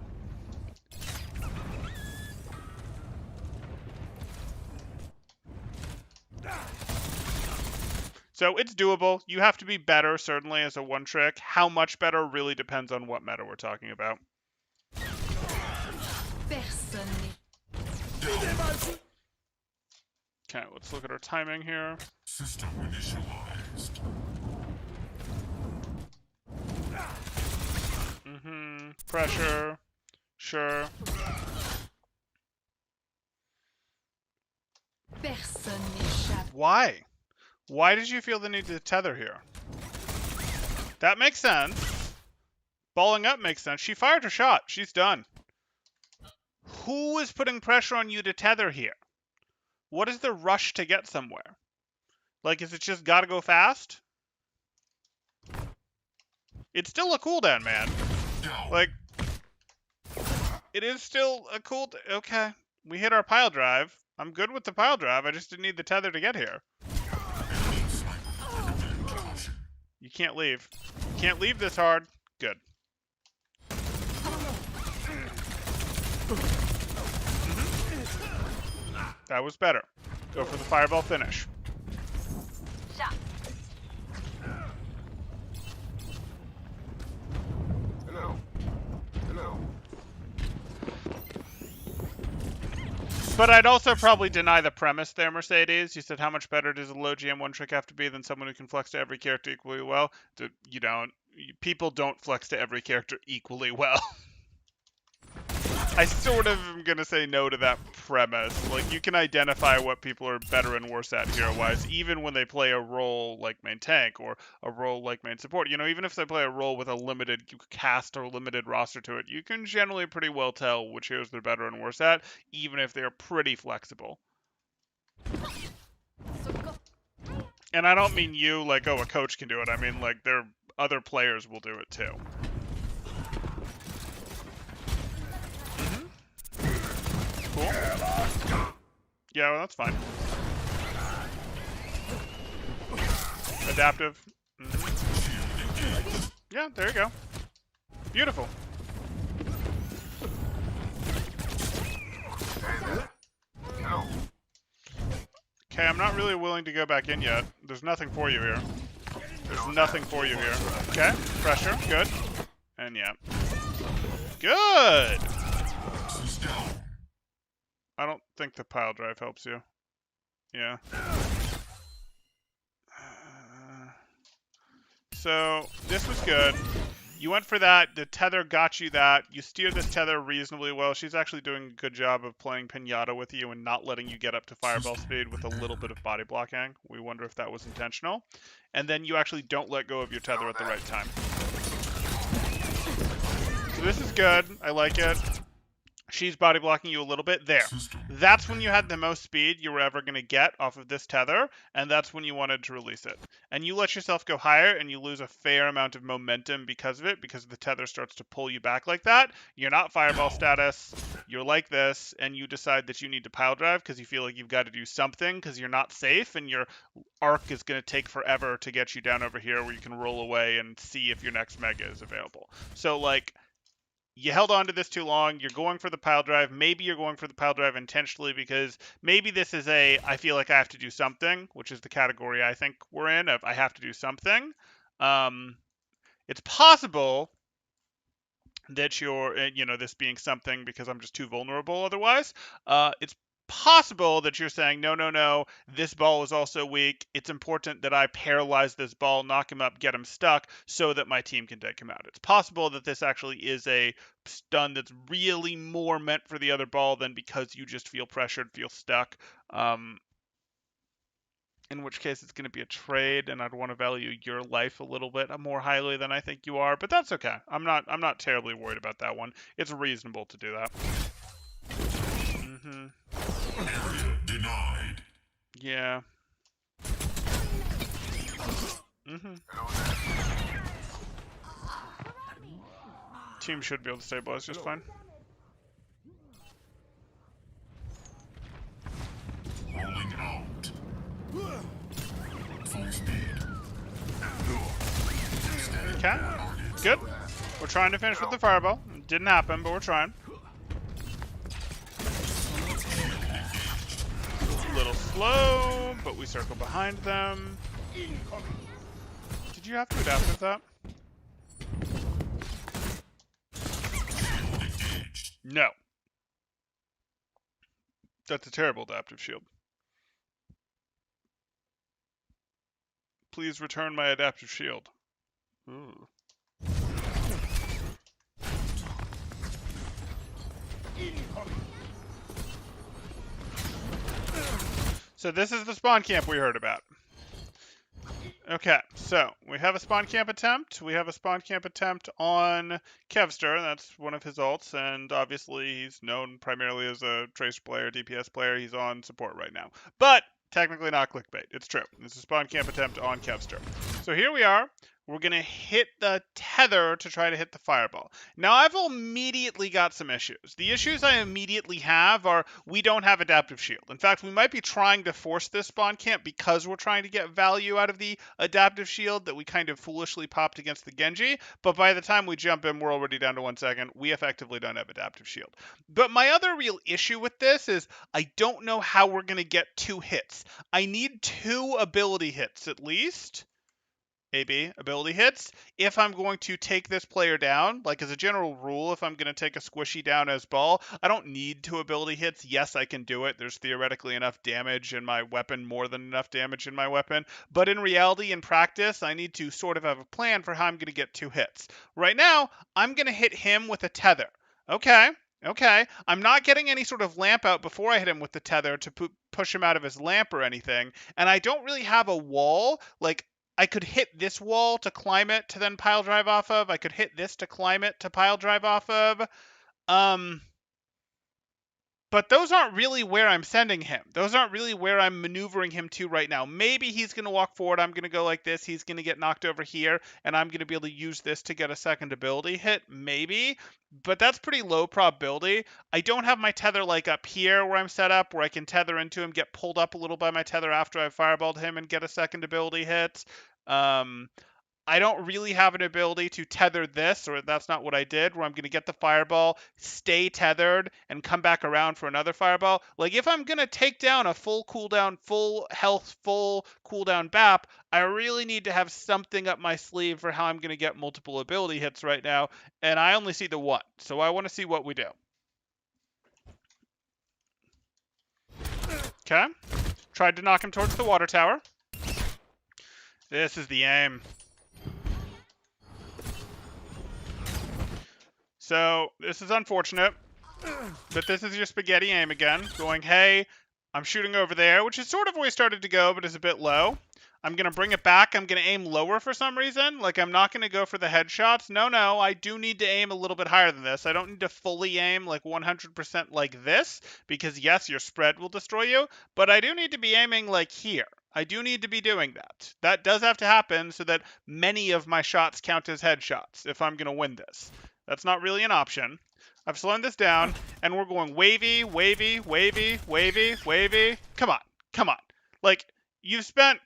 So it's doable. You have to be better, certainly, as a one trick. How much better really depends on what meta we're talking about. Okay, let's look at our timing here. System initialized. Pressure. Sure. Personne n'échappe. Why? Why did you feel the need to tether here? That makes sense. Balling up makes sense. She fired her shot. She's done. Who is putting pressure on you to tether here? What is the rush to get somewhere? Like, is it just gotta go fast? It's still a cooldown, man. Like, it is still a cool... Okay. We hit our pile drive. I'm good with the pile drive. I just didn't need the tether to get here. You can't leave. You can't leave this hard. Good. That was better. Go for the fireball finish. Shot. Hello. Hello. But I'd also probably deny the premise there, Mercedes. You said how much better does a low GM one trick have to be than someone who can flex to every character equally well? You don't. People don't flex to every character equally well. I sort of am going to say no to that premise. Like, you can identify what people are better and worse at hero-wise, even when they play a role like main tank or a role like main support. You know, even if they play a role with a limited cast or limited roster to it, you can generally pretty well tell which heroes they're better and worse at, even if they're pretty flexible. And I don't mean you, like, oh, a coach can do it. I mean, like, other players will do it too. Cool. Yeah, well, that's fine. Adaptive. Yeah, there you go. Beautiful. No. Okay, I'm not really willing to go back in yet. There's nothing for you here. There's nothing for you here. Okay, pressure, good. And yeah. Good! I don't think the pile drive helps you. Yeah. So, this was good. You went for that. The tether got you that. You steered this tether reasonably well. She's actually doing a good job of playing pinata with you and not letting you get up to fireball speed with a little bit of body blocking. We wonder if that was intentional. And then you actually don't let go of your tether at the right time. So this is good. I like it. She's body blocking you a little bit. There. That's when you had the most speed you were ever going to get off of this tether, and that's when you wanted to release it. And you let yourself go higher, and you lose a fair amount of momentum because of it, because the tether starts to pull you back like that. You're not fireball status. You're like this, and you decide that you need to pile drive because you feel like you've got to do something because you're not safe, and your arc is going to take forever to get you down over here where you can roll away and see if your next mega is available. So, like... You held on to this too long. You're going for the pile drive. Maybe you're going for the pile drive intentionally because maybe this is I feel like I have to do something, which is the category I think we're in of I have to do something. It's possible that you're, this being something because I'm just too vulnerable otherwise. It's possible that you're saying, no, this ball is also weak. It's important that I paralyze this ball, knock him up, get him stuck, so that my team can take him out. It's possible that this actually is a stun that's really more meant for the other ball than because you just feel pressured, feel stuck. In which case it's going to be a trade, and I'd want to value your life a little bit more highly than I think you are, but that's okay. I'm not terribly worried about that one. It's reasonable to do that. Area denied. Yeah. Team should be able to stabilize just fine. Rolling out. Full speed. Okay. Good. We're trying to finish with the fireball. It didn't happen, but we're trying. A little slow, but we circle behind them. Did you have to adapt with that? No. That's a terrible adaptive shield. Please return my adaptive shield. Ooh. So this is the spawn camp we heard about. Okay, so we have a spawn camp attempt. We have a spawn camp attempt on Kevster. That's one of his ults, and obviously he's known primarily as a tracer player, DPS player. He's on support right now, but technically not clickbait. It's true. It's a spawn camp attempt on Kevster. So here we are. We're going to hit the tether to try to hit the fireball. Now, I've immediately got some issues. The issues I immediately have are we don't have adaptive shield. In fact, we might be trying to force this spawn camp because we're trying to get value out of the adaptive shield that we kind of foolishly popped against the Genji. But by the time we jump in, we're already down to 1 second. We effectively don't have adaptive shield. But my other real issue with this is I don't know how we're going to get 2 hits. I need 2 ability hits at least. AB, ability hits, if I'm going to take this player down. Like, as a general rule, if I'm going to take a squishy down as ball, I don't need 2 ability hits. Yes, I can do it. There's theoretically enough damage in my weapon, more than enough damage in my weapon. But in reality, in practice, I need to sort of have a plan for how I'm going to get 2 hits. Right now, I'm going to hit him with a tether. Okay. I'm not getting any sort of lamp out before I hit him with the tether to push him out of his lamp or anything. And I don't really have a wall. Like, I could hit this wall to climb it to then pile drive off of. I could hit this to climb it to pile drive off of. But those aren't really where I'm sending him. Those aren't really where I'm maneuvering him to right now. Maybe he's going to walk forward. I'm going to go like this. He's going to get knocked over here, and I'm going to be able to use this to get a second ability hit. Maybe. But that's pretty low probability. I don't have my tether like up here where I'm set up, where I can tether into him, get pulled up a little by my tether after I've fireballed him and get a second ability hit. I don't really have an ability to tether this, or that's not what I did, where I'm going to get the fireball, stay tethered, and come back around for another fireball. Like, if I'm going to take down a full cooldown, full health, full cooldown BAP, I really need to have something up my sleeve for how I'm going to get multiple ability hits right now, and I only see the one, so I want to see what we do. Okay. Tried to knock him towards the water tower. This is the aim. So, this is unfortunate, but this is your spaghetti aim again, going, hey, I'm shooting over there, which is sort of where we started to go, but is a bit low. I'm going to bring it back. I'm going to aim lower for some reason. Like, I'm not going to go for the headshots. No, I do need to aim a little bit higher than this. I don't need to fully aim like 100% like this, because yes, your spread will destroy you, but I do need to be aiming like here. I do need to be doing that. That does have to happen so that many of my shots count as headshots if I'm going to win this. That's not really an option. I've slowed this down, and we're going wavy, wavy, wavy, wavy, wavy. Come on. Like, you've spent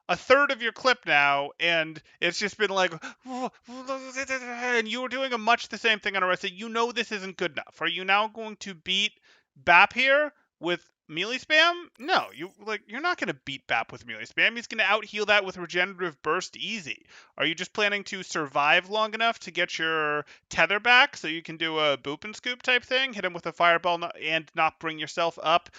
a third of your clip now, and it's just been like, and you were doing a much the same thing on a rest. You know this isn't good enough. Are you now going to beat BAP here with melee spam? No, you're not going to beat BAP with melee spam. He's going to out heal that with regenerative burst easy. Are you just planning to survive long enough to get your tether back so you can do a boop and scoop type thing, hit him with a fireball and not bring yourself up,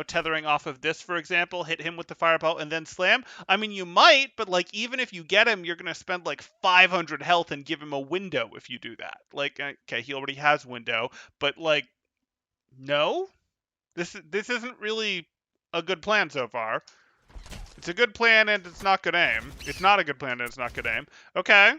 tethering off of this, for example, hit him with the fireball and then slam? I mean, you might, but like, even if you get him, you're going to spend like 500 health and give him a window if you do that. Like, okay, he already has window, but like, no? This isn't really a good plan so far. It's a good plan and it's not good aim. It's not a good plan and it's not good aim. Okay.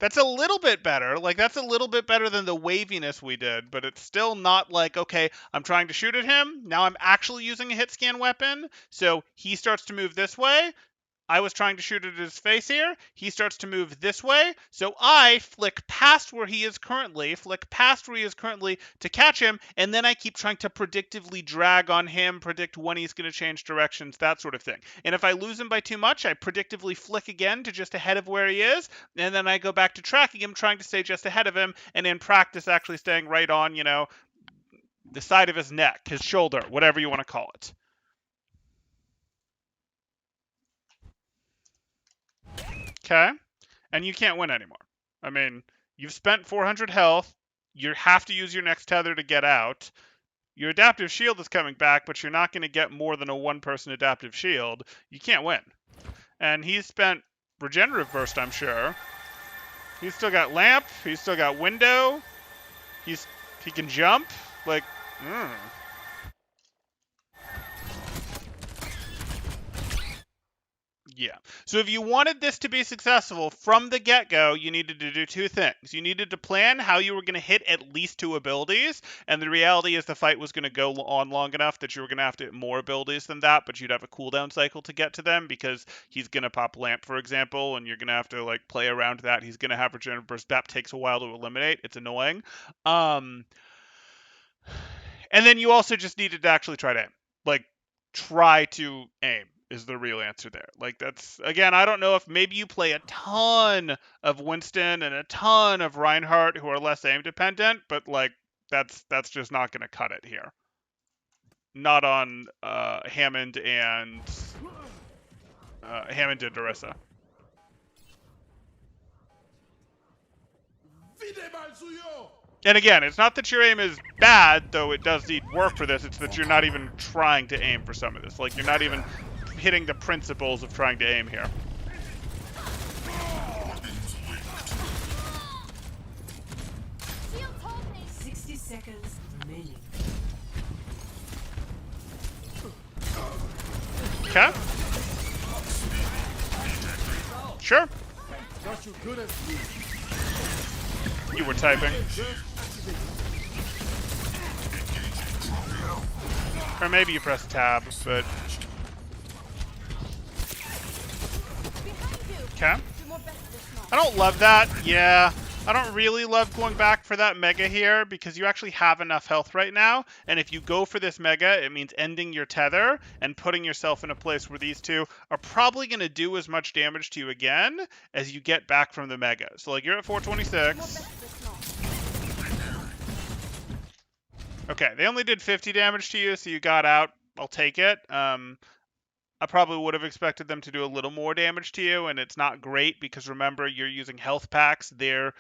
That's a little bit better. Like, that's a little bit better than the waviness we did, but it's still not like, okay, I'm trying to shoot at him. Now I'm actually using a hit scan weapon. So he starts to move this way. I was trying to shoot at his face here. He starts to move this way. So I flick past where he is currently, to catch him, and then I keep trying to predictively drag on him, predict when he's going to change directions, that sort of thing. And if I lose him by too much, I predictively flick again to just ahead of where he is, and then I go back to tracking him, trying to stay just ahead of him, and in practice actually staying right on, the side of his neck, his shoulder, whatever you want to call it. Okay, and you can't win anymore. I mean, you've spent 400 health. You have to use your next tether to get out. Your adaptive shield is coming back, but you're not going to get more than a one-person adaptive shield. You can't win. And he's spent regenerative burst, I'm sure. He's still got lamp. He's still got window. He can jump. Like, yeah. So if you wanted this to be successful from the get-go, you needed to do two things. You needed to plan how you were going to hit at least two abilities, and the reality is the fight was going to go on long enough that you were going to have to hit more abilities than that, but you'd have a cooldown cycle to get to them because he's going to pop lamp, for example, and you're going to have to like play around that. He's going to have regenerative burst. That takes a while to eliminate. It's annoying. And then you also just needed to actually try to aim. Like, try to aim is the real answer there. Like, that's, again, I don't know if maybe you play a ton of Winston and a ton of Reinhardt who are less aim dependent, but, like, that's just not going to cut it here. Not on Hammond and Darissa. And again, it's not that your aim is bad, though it does need work for this. It's that you're not even trying to aim for some of this. Like, you're not even hitting the principles of trying to aim here. Shield told me. 60 seconds remaining. Okay. Sure. You were typing. Or maybe you press tab, but... Okay. I don't love that. Yeah. I don't really love going back for that mega here because you actually have enough health right now. And if you go for this mega, it means ending your tether and putting yourself in a place where these two are probably going to do as much damage to you again as you get back from the mega. So, like, you're at 426. Okay, they only did 50 damage to you, so you got out. I'll take it. I probably would have expected them to do a little more damage to you, and it's not great because remember, you're using health packs. They're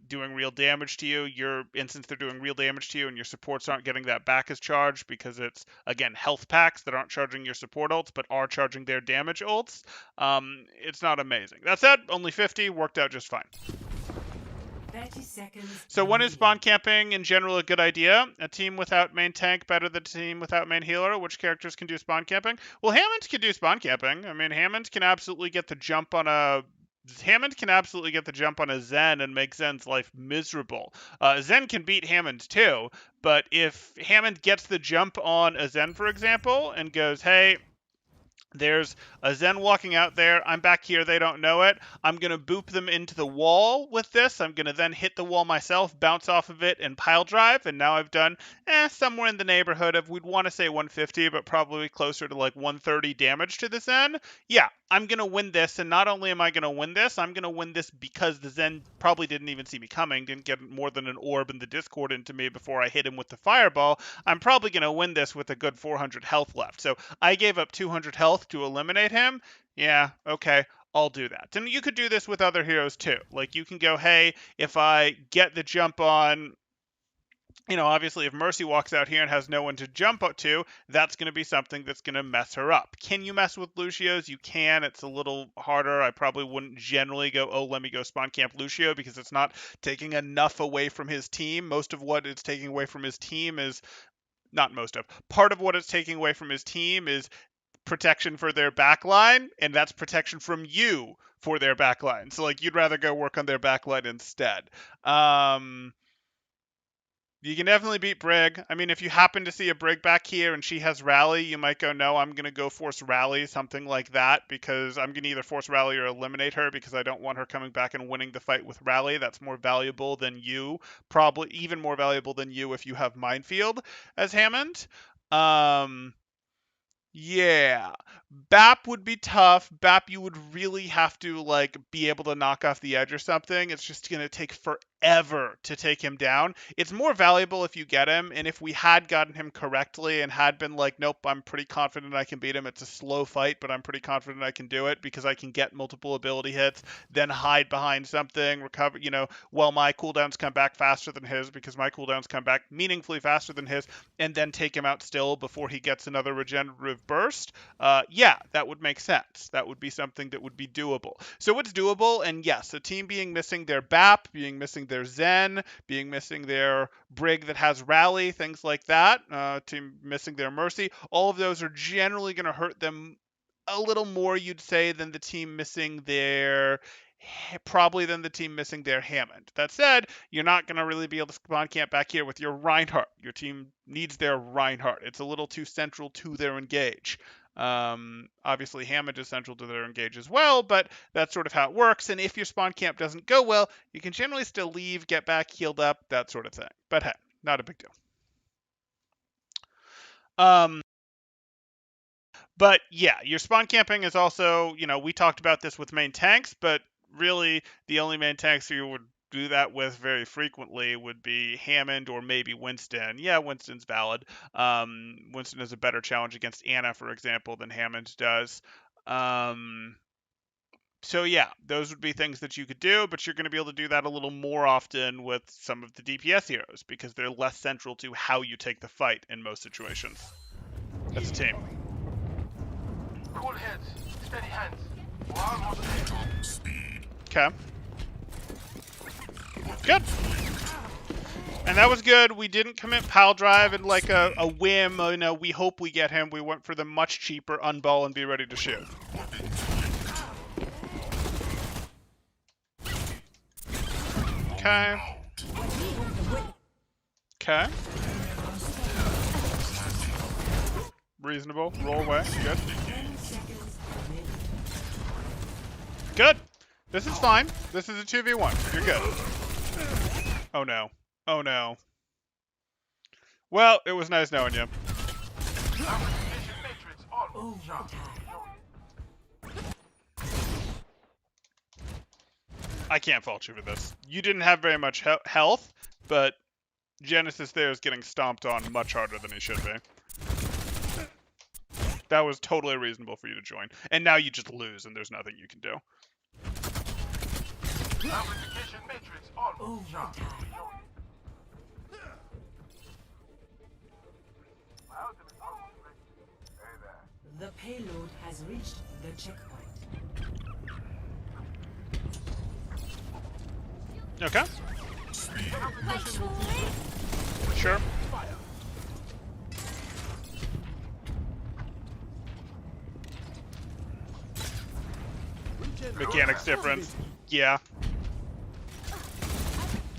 doing real damage to you. And since they're doing real damage to you and your supports aren't getting that back as charged because it's, again, health packs that aren't charging your support ults but are charging their damage ults, it's not amazing. That said, only 50 worked out just fine. 30 seconds. So when is spawn camping in general a good idea? A team without main tank better than a team without main healer? Which characters can do spawn camping? Well, Hammond can do spawn camping. I mean, Hammond can absolutely get the jump on a Zen and make Zen's life miserable. Zen can beat Hammond too, but if Hammond gets the jump on a Zen, for example, and goes, hey, there's a Zen walking out there. I'm back here. They don't know it. I'm going to boop them into the wall with this. I'm going to then hit the wall myself, bounce off of it, and pile drive. And now I've done somewhere in the neighborhood of, we'd want to say 150, but probably closer to like 130 damage to the Zen. Yeah, I'm going to win this. And not only am I going to win this, I'm going to win this because the Zen probably didn't even see me coming, didn't get more than an orb in the Discord into me before I hit him with the fireball. I'm probably going to win this with a good 400 health left. So I gave up 200 health to eliminate him. Yeah, okay, I'll do that. And you could do this with other heroes too. Like, you can go, hey, if I get the jump on, obviously if Mercy walks out here and has no one to jump up to, that's going to be something that's going to mess her up. Can you mess with Lucio's? You can. It's a little harder. I probably wouldn't generally go, oh, let me go spawn camp Lucio because it's not taking enough away from his team. Most of what it's taking away from his team is, not most of, part of what it's taking away from his team is protection for their backline, and that's protection from you for their backline. So, like, you'd rather go work on their backline instead. You can definitely beat Brig. I mean, if you happen to see a Brig back here and she has Rally, you might go, no, I'm going to go force Rally, something like that, because I'm going to either force Rally or eliminate her because I don't want her coming back and winning the fight with Rally. That's more valuable than you, probably even more valuable than you if you have Minefield as Hammond. Yeah. BAP would be tough. BAP, you would really have to, like, be able to knock off the edge or something. It's just going to take ever to take him down. It's more valuable if you get him, and if we had gotten him correctly and had been like, nope, I'm pretty confident I can beat him. It's a slow fight, but I'm pretty confident I can do it because I can get multiple ability hits, then hide behind something, recover, while my cooldowns come back faster than his because my cooldowns come back meaningfully faster than his, and then take him out still before he gets another regenerative burst. Yeah, that would make sense. That would be something that would be doable. So it's doable, and yes, a team being missing their BAP, being missing their Zen, being missing their Brig that has Rally, things like that, team missing their Mercy, all of those are generally going to hurt them a little more, you'd say, than the team missing their Hammond. That said, you're not going to really be able to spawn camp back here with your Reinhardt. Your team needs their Reinhardt. It's a little too central to their engage. Obviously, Hammond is central to their engage as well, but that's sort of how it works. And if your spawn camp doesn't go well, you can generally still leave, get back, healed up, that sort of thing. But hey, not a big deal. But yeah, your spawn camping is also, we talked about this with main tanks, but really the only main tanks you would do that with very frequently would be Hammond or maybe Winston. Yeah, Winston's valid. Winston has a better challenge against Anna, for example, than Hammond does. So yeah, those would be things that you could do, but you're going to be able to do that a little more often with some of the DPS heroes because they're less central to how you take the fight in most situations as a team. Cool heads, steady hands. We're almost there. Speed. Okay. Good. And that was good. We didn't commit pile drive and like a whim. We hope we get him. We went for the much cheaper unball and be ready to shoot. Okay. Okay. Reasonable. Roll away. Good. Good. This is fine. This is a 2v1. You're good. Oh no. Oh no. Well, it was nice knowing you. Matrix almost shot. I can't fault you for this. You didn't have very much health, but Genesis there is getting stomped on much harder than he should be. That was totally reasonable for you to join. And now you just lose and there's nothing you can do. Amplification matrix almost shot. My ultimate almost ready. Hey there. The payload has reached the checkpoint. Okay. Sure. Mechanics difference. Yeah.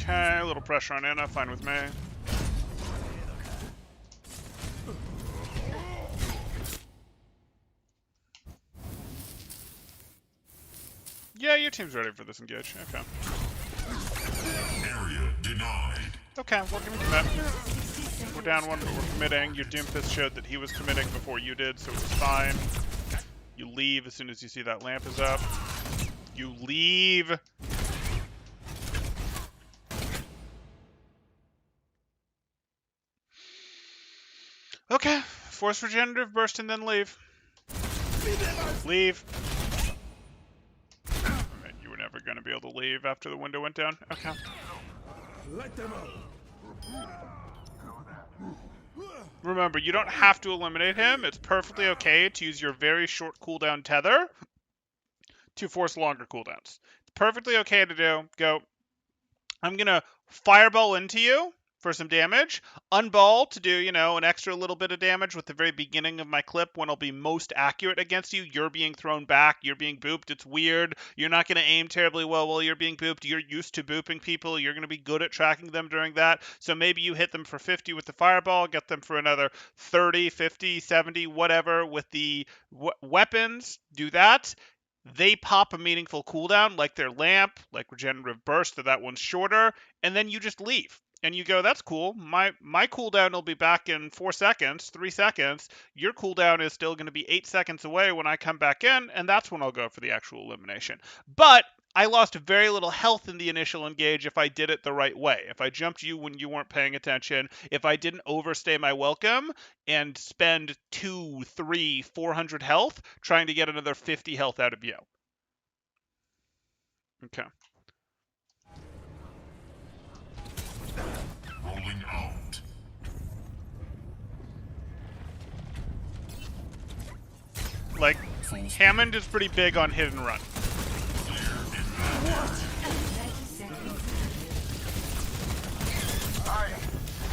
Okay, a little pressure on Anna, fine with me. Yeah, your team's ready for this engage. Okay. Area denied. Okay, we're gonna commit. We're down one, but we're committing. Your Doomfist showed that he was committing before you did, so it was fine. You leave as soon as you see that lamp is up. You leave. Okay, force regenerative burst and then leave. Leave. Right, you were never going to be able to leave after the window went down. Okay. Remember, you don't have to eliminate him. It's perfectly okay to use your very short cooldown tether to force longer cooldowns. It's perfectly okay to do. Go. I'm going to fireball into you for some damage. Unball to do, an extra little bit of damage with the very beginning of my clip when I'll be most accurate against you. You're being thrown back. You're being booped. It's weird. You're not going to aim terribly well while you're being booped. You're used to booping people. You're going to be good at tracking them during that. So maybe you hit them for 50 with the fireball, get them for another 30, 50, 70, whatever with the weapons. Do that. They pop a meaningful cooldown, like their lamp, like regenerative burst, so that one's shorter, and then you just leave. And you go, that's cool. My cooldown will be back in 4 seconds, 3 seconds. Your cooldown is still going to be 8 seconds away when I come back in, and that's when I'll go for the actual elimination. But I lost very little health in the initial engage if I did it the right way. If I jumped you when you weren't paying attention, if I didn't overstay my welcome and spend 2, 3, 400 health trying to get another 50 health out of you. Okay. Rolling out. Like, Hammond is pretty big on hit and run.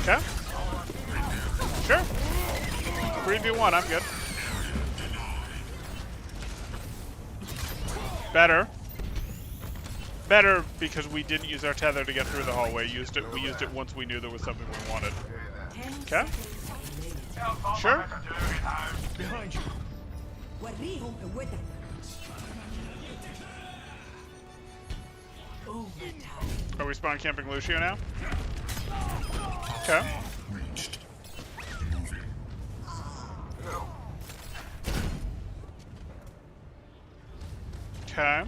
Okay. Sure. 3v1, I'm good. Better. Better because we didn't use our tether to get through the hallway. We used it once we knew there was something we wanted. Okay. Sure. Behind you. Are we spawn camping Lucio now? Okay. Reached. Moving. Okay.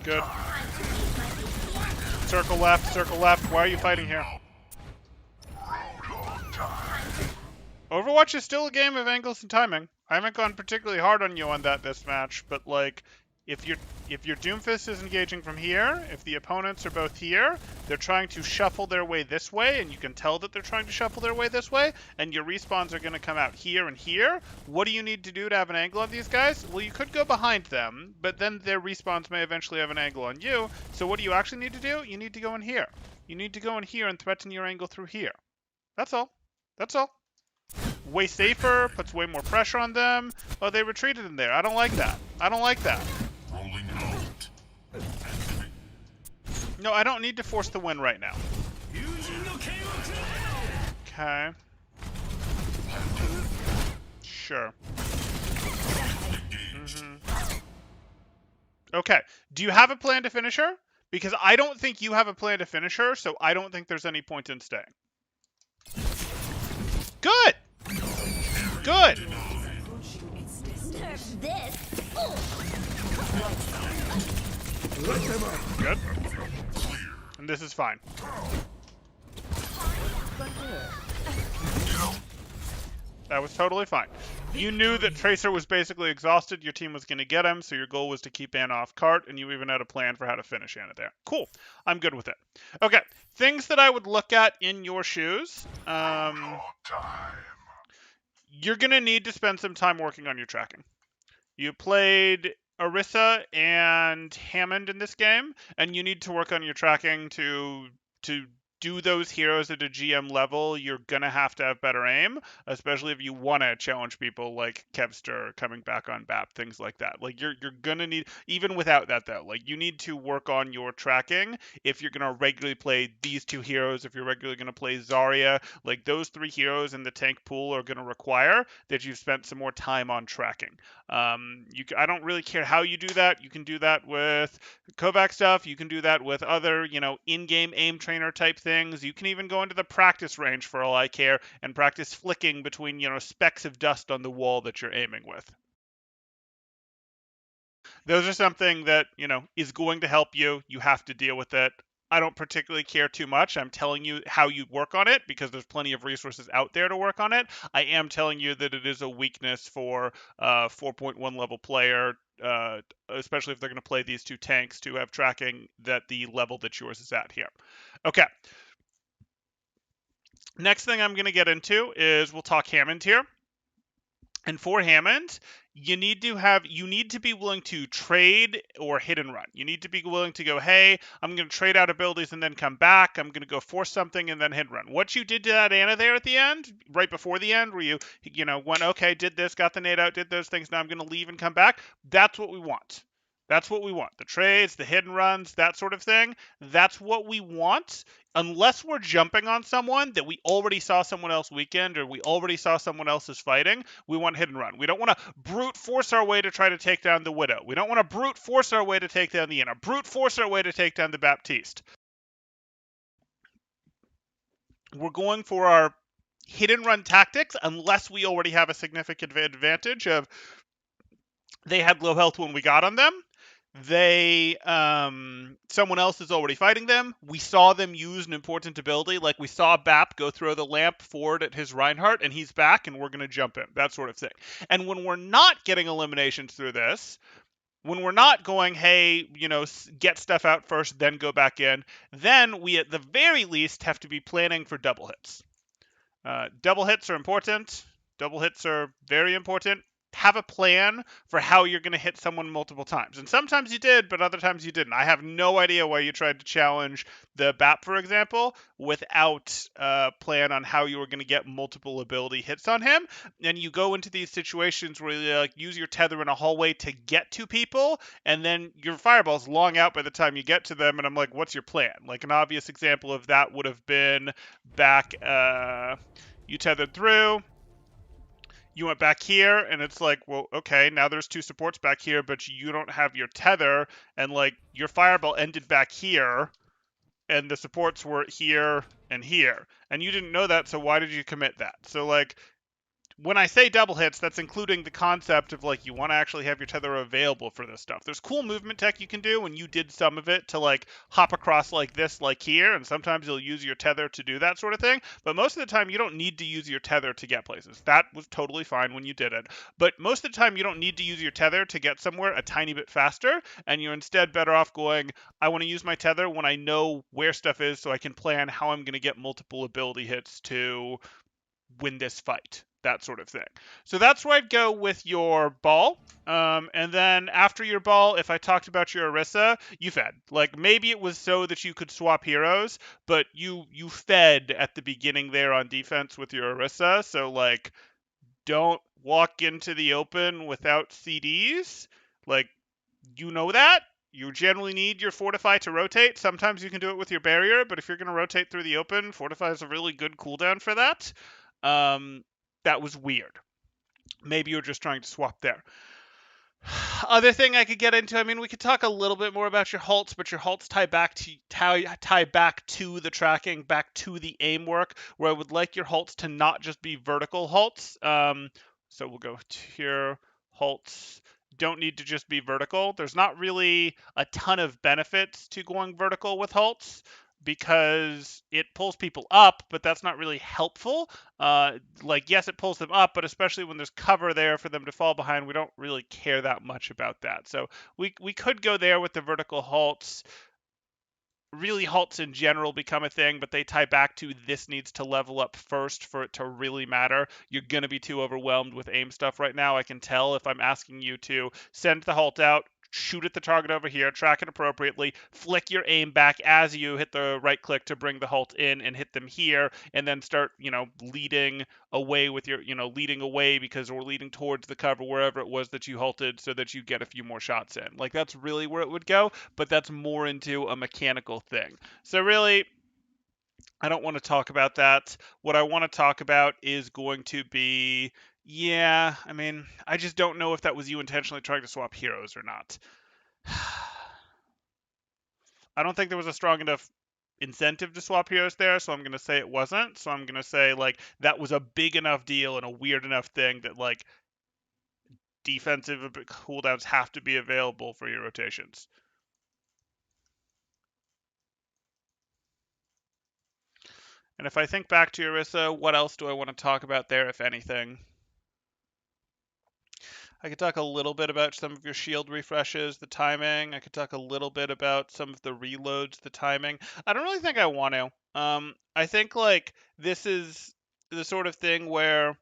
Good. Circle left, circle left. Why are you fighting here? Overwatch is still a game of angles and timing. I haven't gone particularly hard on you on that this match, but like, if your Doomfist is engaging from here, if the opponents are both here, they're trying to shuffle their way this way, and you can tell that they're trying to shuffle their way this way, and your respawns are going to come out here and here. What do you need to do to have an angle on these guys? Well, you could go behind them, but then their respawns may eventually have an angle on you. So what do you actually need to do? You need to go in here. You need to go in here and threaten your angle through here. That's all. That's all. Way safer, puts way more pressure on them. Oh, they retreated in there. I don't like that. I don't like that. Rolling out. No, I don't need to force the win right now. Okay. Sure. Okay. Do you have a plan to finish her? Because I don't think you have a plan to finish her, so I don't think there's any point in staying. Good! Good! Good. And this is fine. That was totally fine. You knew that Tracer was basically exhausted, your team was going to get him, so your goal was to keep Anna off cart, and you even had a plan for how to finish Anna there. Cool. I'm good with it. Okay. Things that I would look at in your shoes. You're going to need to spend some time working on your tracking. You played Orisa and Hammond in this game, and you need to work on your tracking to do those heroes at a GM level. You're gonna have to have better aim, especially if you want to challenge people like Kevster coming back on BAP, things like that. Like you're gonna need, even without that though, like you need to work on your tracking if you're gonna regularly play these two heroes. If you're regularly gonna play Zarya, like those three heroes in the tank pool are gonna require that you've spent some more time on tracking. I don't really care how you do that. You can do that with Kovac stuff. You can do that with other, in-game aim trainer type things. You can even go into the practice range for all I care and practice flicking between, specks of dust on the wall that you're aiming with. Those are something that, is going to help you. You have to deal with it. I don't particularly care too much. I'm telling you how you work on it because there's plenty of resources out there to work on it. I am telling you that it is a weakness for a 4.1 level player, especially if they're going to play these two tanks, to have tracking that the level that yours is at here. Okay. Next thing I'm going to get into is we'll talk Hammond here. And for Hammond, you need to be willing to trade or hit and run. You need to be willing to go, hey, I'm going to trade out abilities and then come back. I'm going to go force something and then hit and run. What you did to that Anna there at the end, right before the end, where you went, okay, did this, got the nade out, did those things, now I'm going to leave and come back. That's what we want. That's what we want. The trades, the hit and runs, that sort of thing. That's what we want. Unless we're jumping on someone that we already saw someone else weekend or we already saw someone else is fighting, we want hit and run. We don't want to brute force our way to try to take down the Widow. We don't want to brute force our way to take down the Anna. Brute force our way to take down the Baptiste. we're going for our hit and run tactics unless we already have a significant advantage of they had low health when we got on them. They someone else is already fighting them. We saw them use an important ability, like we saw Bap go throw the lamp forward at his Reinhardt, and he's back, and we're gonna jump in. That sort of thing. And when we're not getting eliminations through this, when we're not going, hey, get stuff out first, then go back in, then we at the very least have to be planning for double hits. Double hits are important. Double hits are very important. Have a plan for how you're going to hit someone multiple times. And sometimes you did, but other times you didn't. I have no idea why you tried to challenge the BAP, for example, without a plan on how you were going to get multiple ability hits on him. And you go into these situations where you use your tether in a hallway to get to people, and then your fireball's long out by the time you get to them. And I'm like, what's your plan? Like, an obvious example of that would have been back, you tethered through, you went back here, and it's like, well, okay, now there's two supports back here, but you don't have your tether, and like your fireball ended back here, and the supports were here and here, and you didn't know that, so why did you commit that? So like, when I say double hits, that's including the concept of like you want to actually have your tether available for this stuff. There's cool movement tech you can do, and you did some of it to like hop across like this, like here, and sometimes you'll use your tether to do that sort of thing. But most of the time, you don't need to use your tether to get places. That was totally fine when you did it. But most of the time, you don't need to use your tether to get somewhere a tiny bit faster, and you're instead better off going, I want to use my tether when I know where stuff is so I can plan how I'm going to get multiple ability hits to win this fight, that sort of thing. So that's where I'd go with your ball. And then after your ball, if I talked about your Orisa, you fed. Like maybe it was so that you could swap heroes, but you fed at the beginning there on defense with your Orisa. So like, don't walk into the open without CDs. Like, you know that. You generally need your Fortify to rotate. Sometimes you can do it with your barrier, but if you're going to rotate through the open, Fortify is a really good cooldown for that. That was weird. Maybe you're just trying to swap there. Other thing I could get into, I mean, we could talk a little bit more about your halts, but your halts tie back to the tracking, back to the aim work, where I would like your halts to not just be vertical halts. So we'll go to here, halts don't need to just be vertical. There's not really a ton of benefits to going vertical with halts, because it pulls people up, but that's not really helpful. Like, yes, it pulls them up, but especially when there's cover there for them to fall behind, we don't really care that much about that. So we could go there with the vertical halts. Really, halts in general become a thing, but they tie back to this needs to level up first for it to really matter. You're going to be too overwhelmed with aim stuff right now. I can tell if I'm asking you to send the halt out, shoot at the target over here, track it appropriately, flick your aim back as you hit the right click to bring the halt in and hit them here, and then start, leading away with your, leading away because we're leading towards the cover wherever it was that you halted so that you get a few more shots in. Like, that's really where it would go, but that's more into a mechanical thing. So really, I don't want to talk about that. What I want to talk about is going to be, yeah, I mean, I just don't know if that was you intentionally trying to swap heroes or not. I don't think there was a strong enough incentive to swap heroes there, so I'm going to say it wasn't. So I'm going to say, like, that was a big enough deal and a weird enough thing that, like, defensive cooldowns have to be available for your rotations. And if I think back to Orisa, what else do I want to talk about there, if anything? I could talk a little bit about some of your shield refreshes, the timing. I could talk a little bit about some of the reloads, the timing. I don't really think I want to. I think like this is the sort of thing where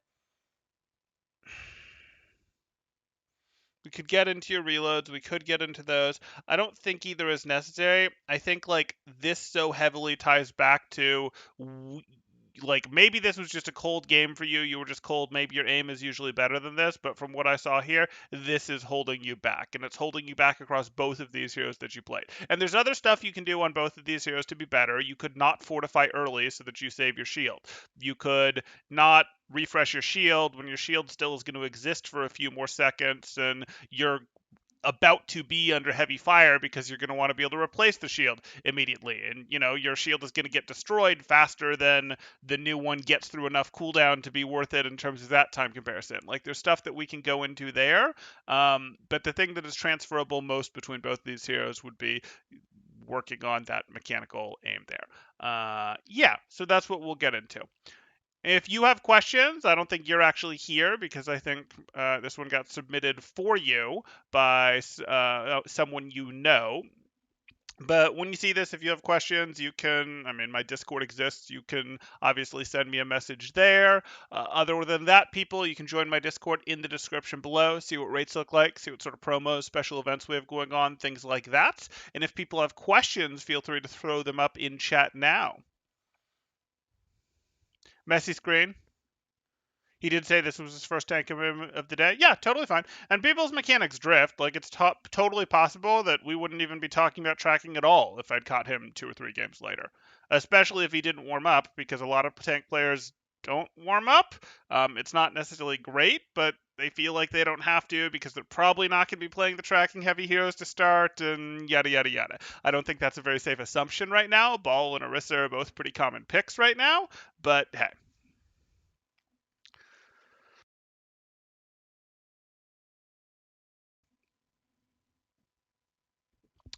we could get into your reloads, we could get into those. I don't think either is necessary. I think like this so heavily ties back to like maybe this was just a cold game for you. You were just cold. Maybe your aim is usually better than this, but from what I saw here, this is holding you back, and it's holding you back across both of these heroes that you played. And there's other stuff you can do on both of these heroes to be better. You could not fortify early so that you save your shield. You could not refresh your shield when your shield still is going to exist for a few more seconds, and you're about to be under heavy fire because you're going to want to be able to replace the shield immediately. And, your shield is going to get destroyed faster than the new one gets through enough cooldown to be worth it in terms of that time comparison. Like, there's stuff that we can go into there. But the thing that is transferable most between both these heroes would be working on that mechanical aim there. Yeah, so that's what we'll get into. If you have questions, I don't think you're actually here because I think this one got submitted for you by someone you know. But when you see this, if you have questions, you can, my Discord exists. You can obviously send me a message there. Other than that, people, you can join my Discord in the description below, see what rates look like, see what sort of promos, special events we have going on, things like that. And if people have questions, feel free to throw them up in chat now. Messy screen. He did say this was his first tank of the day. Yeah, totally fine. And people's mechanics drift. Like, it's totally possible that we wouldn't even be talking about tracking at all if I'd caught him 2 or 3 games later. Especially if he didn't warm up, because a lot of tank players don't warm up. It's not necessarily great, but they feel like they don't have to because they're probably not going to be playing the tracking heavy heroes to start, and yada, yada, yada. I don't think that's a very safe assumption right now. Ball and Orisa are both pretty common picks right now, but hey.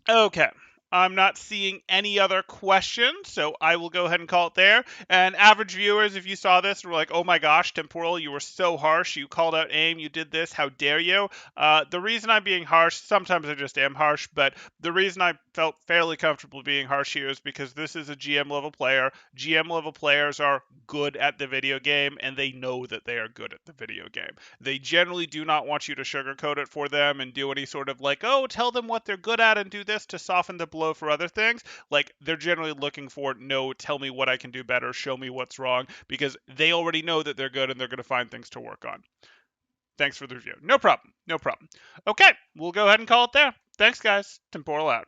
Okay. I'm not seeing any other questions, so I will go ahead and call it there. And average viewers, if you saw this, were like, oh my gosh, Temporal, you were so harsh. You called out aim, you did this, how dare you? The reason I'm being harsh, sometimes I just am harsh, but the reason I felt fairly comfortable being harsh here is because this is a GM level player. GM level players are good at the video game, and they know that they are good at the video game. They generally do not want you to sugarcoat it for them and do any sort of like, oh, tell them what they're good at and do this to soften the blow for other things. Like, they're generally looking for, no, tell me what I can do better, show me what's wrong, because they already know that they're good and they're going to find things to work on. Thanks for the review. No problem. No problem. Okay, we'll go ahead and call it there. Thanks, guys. Temporal out.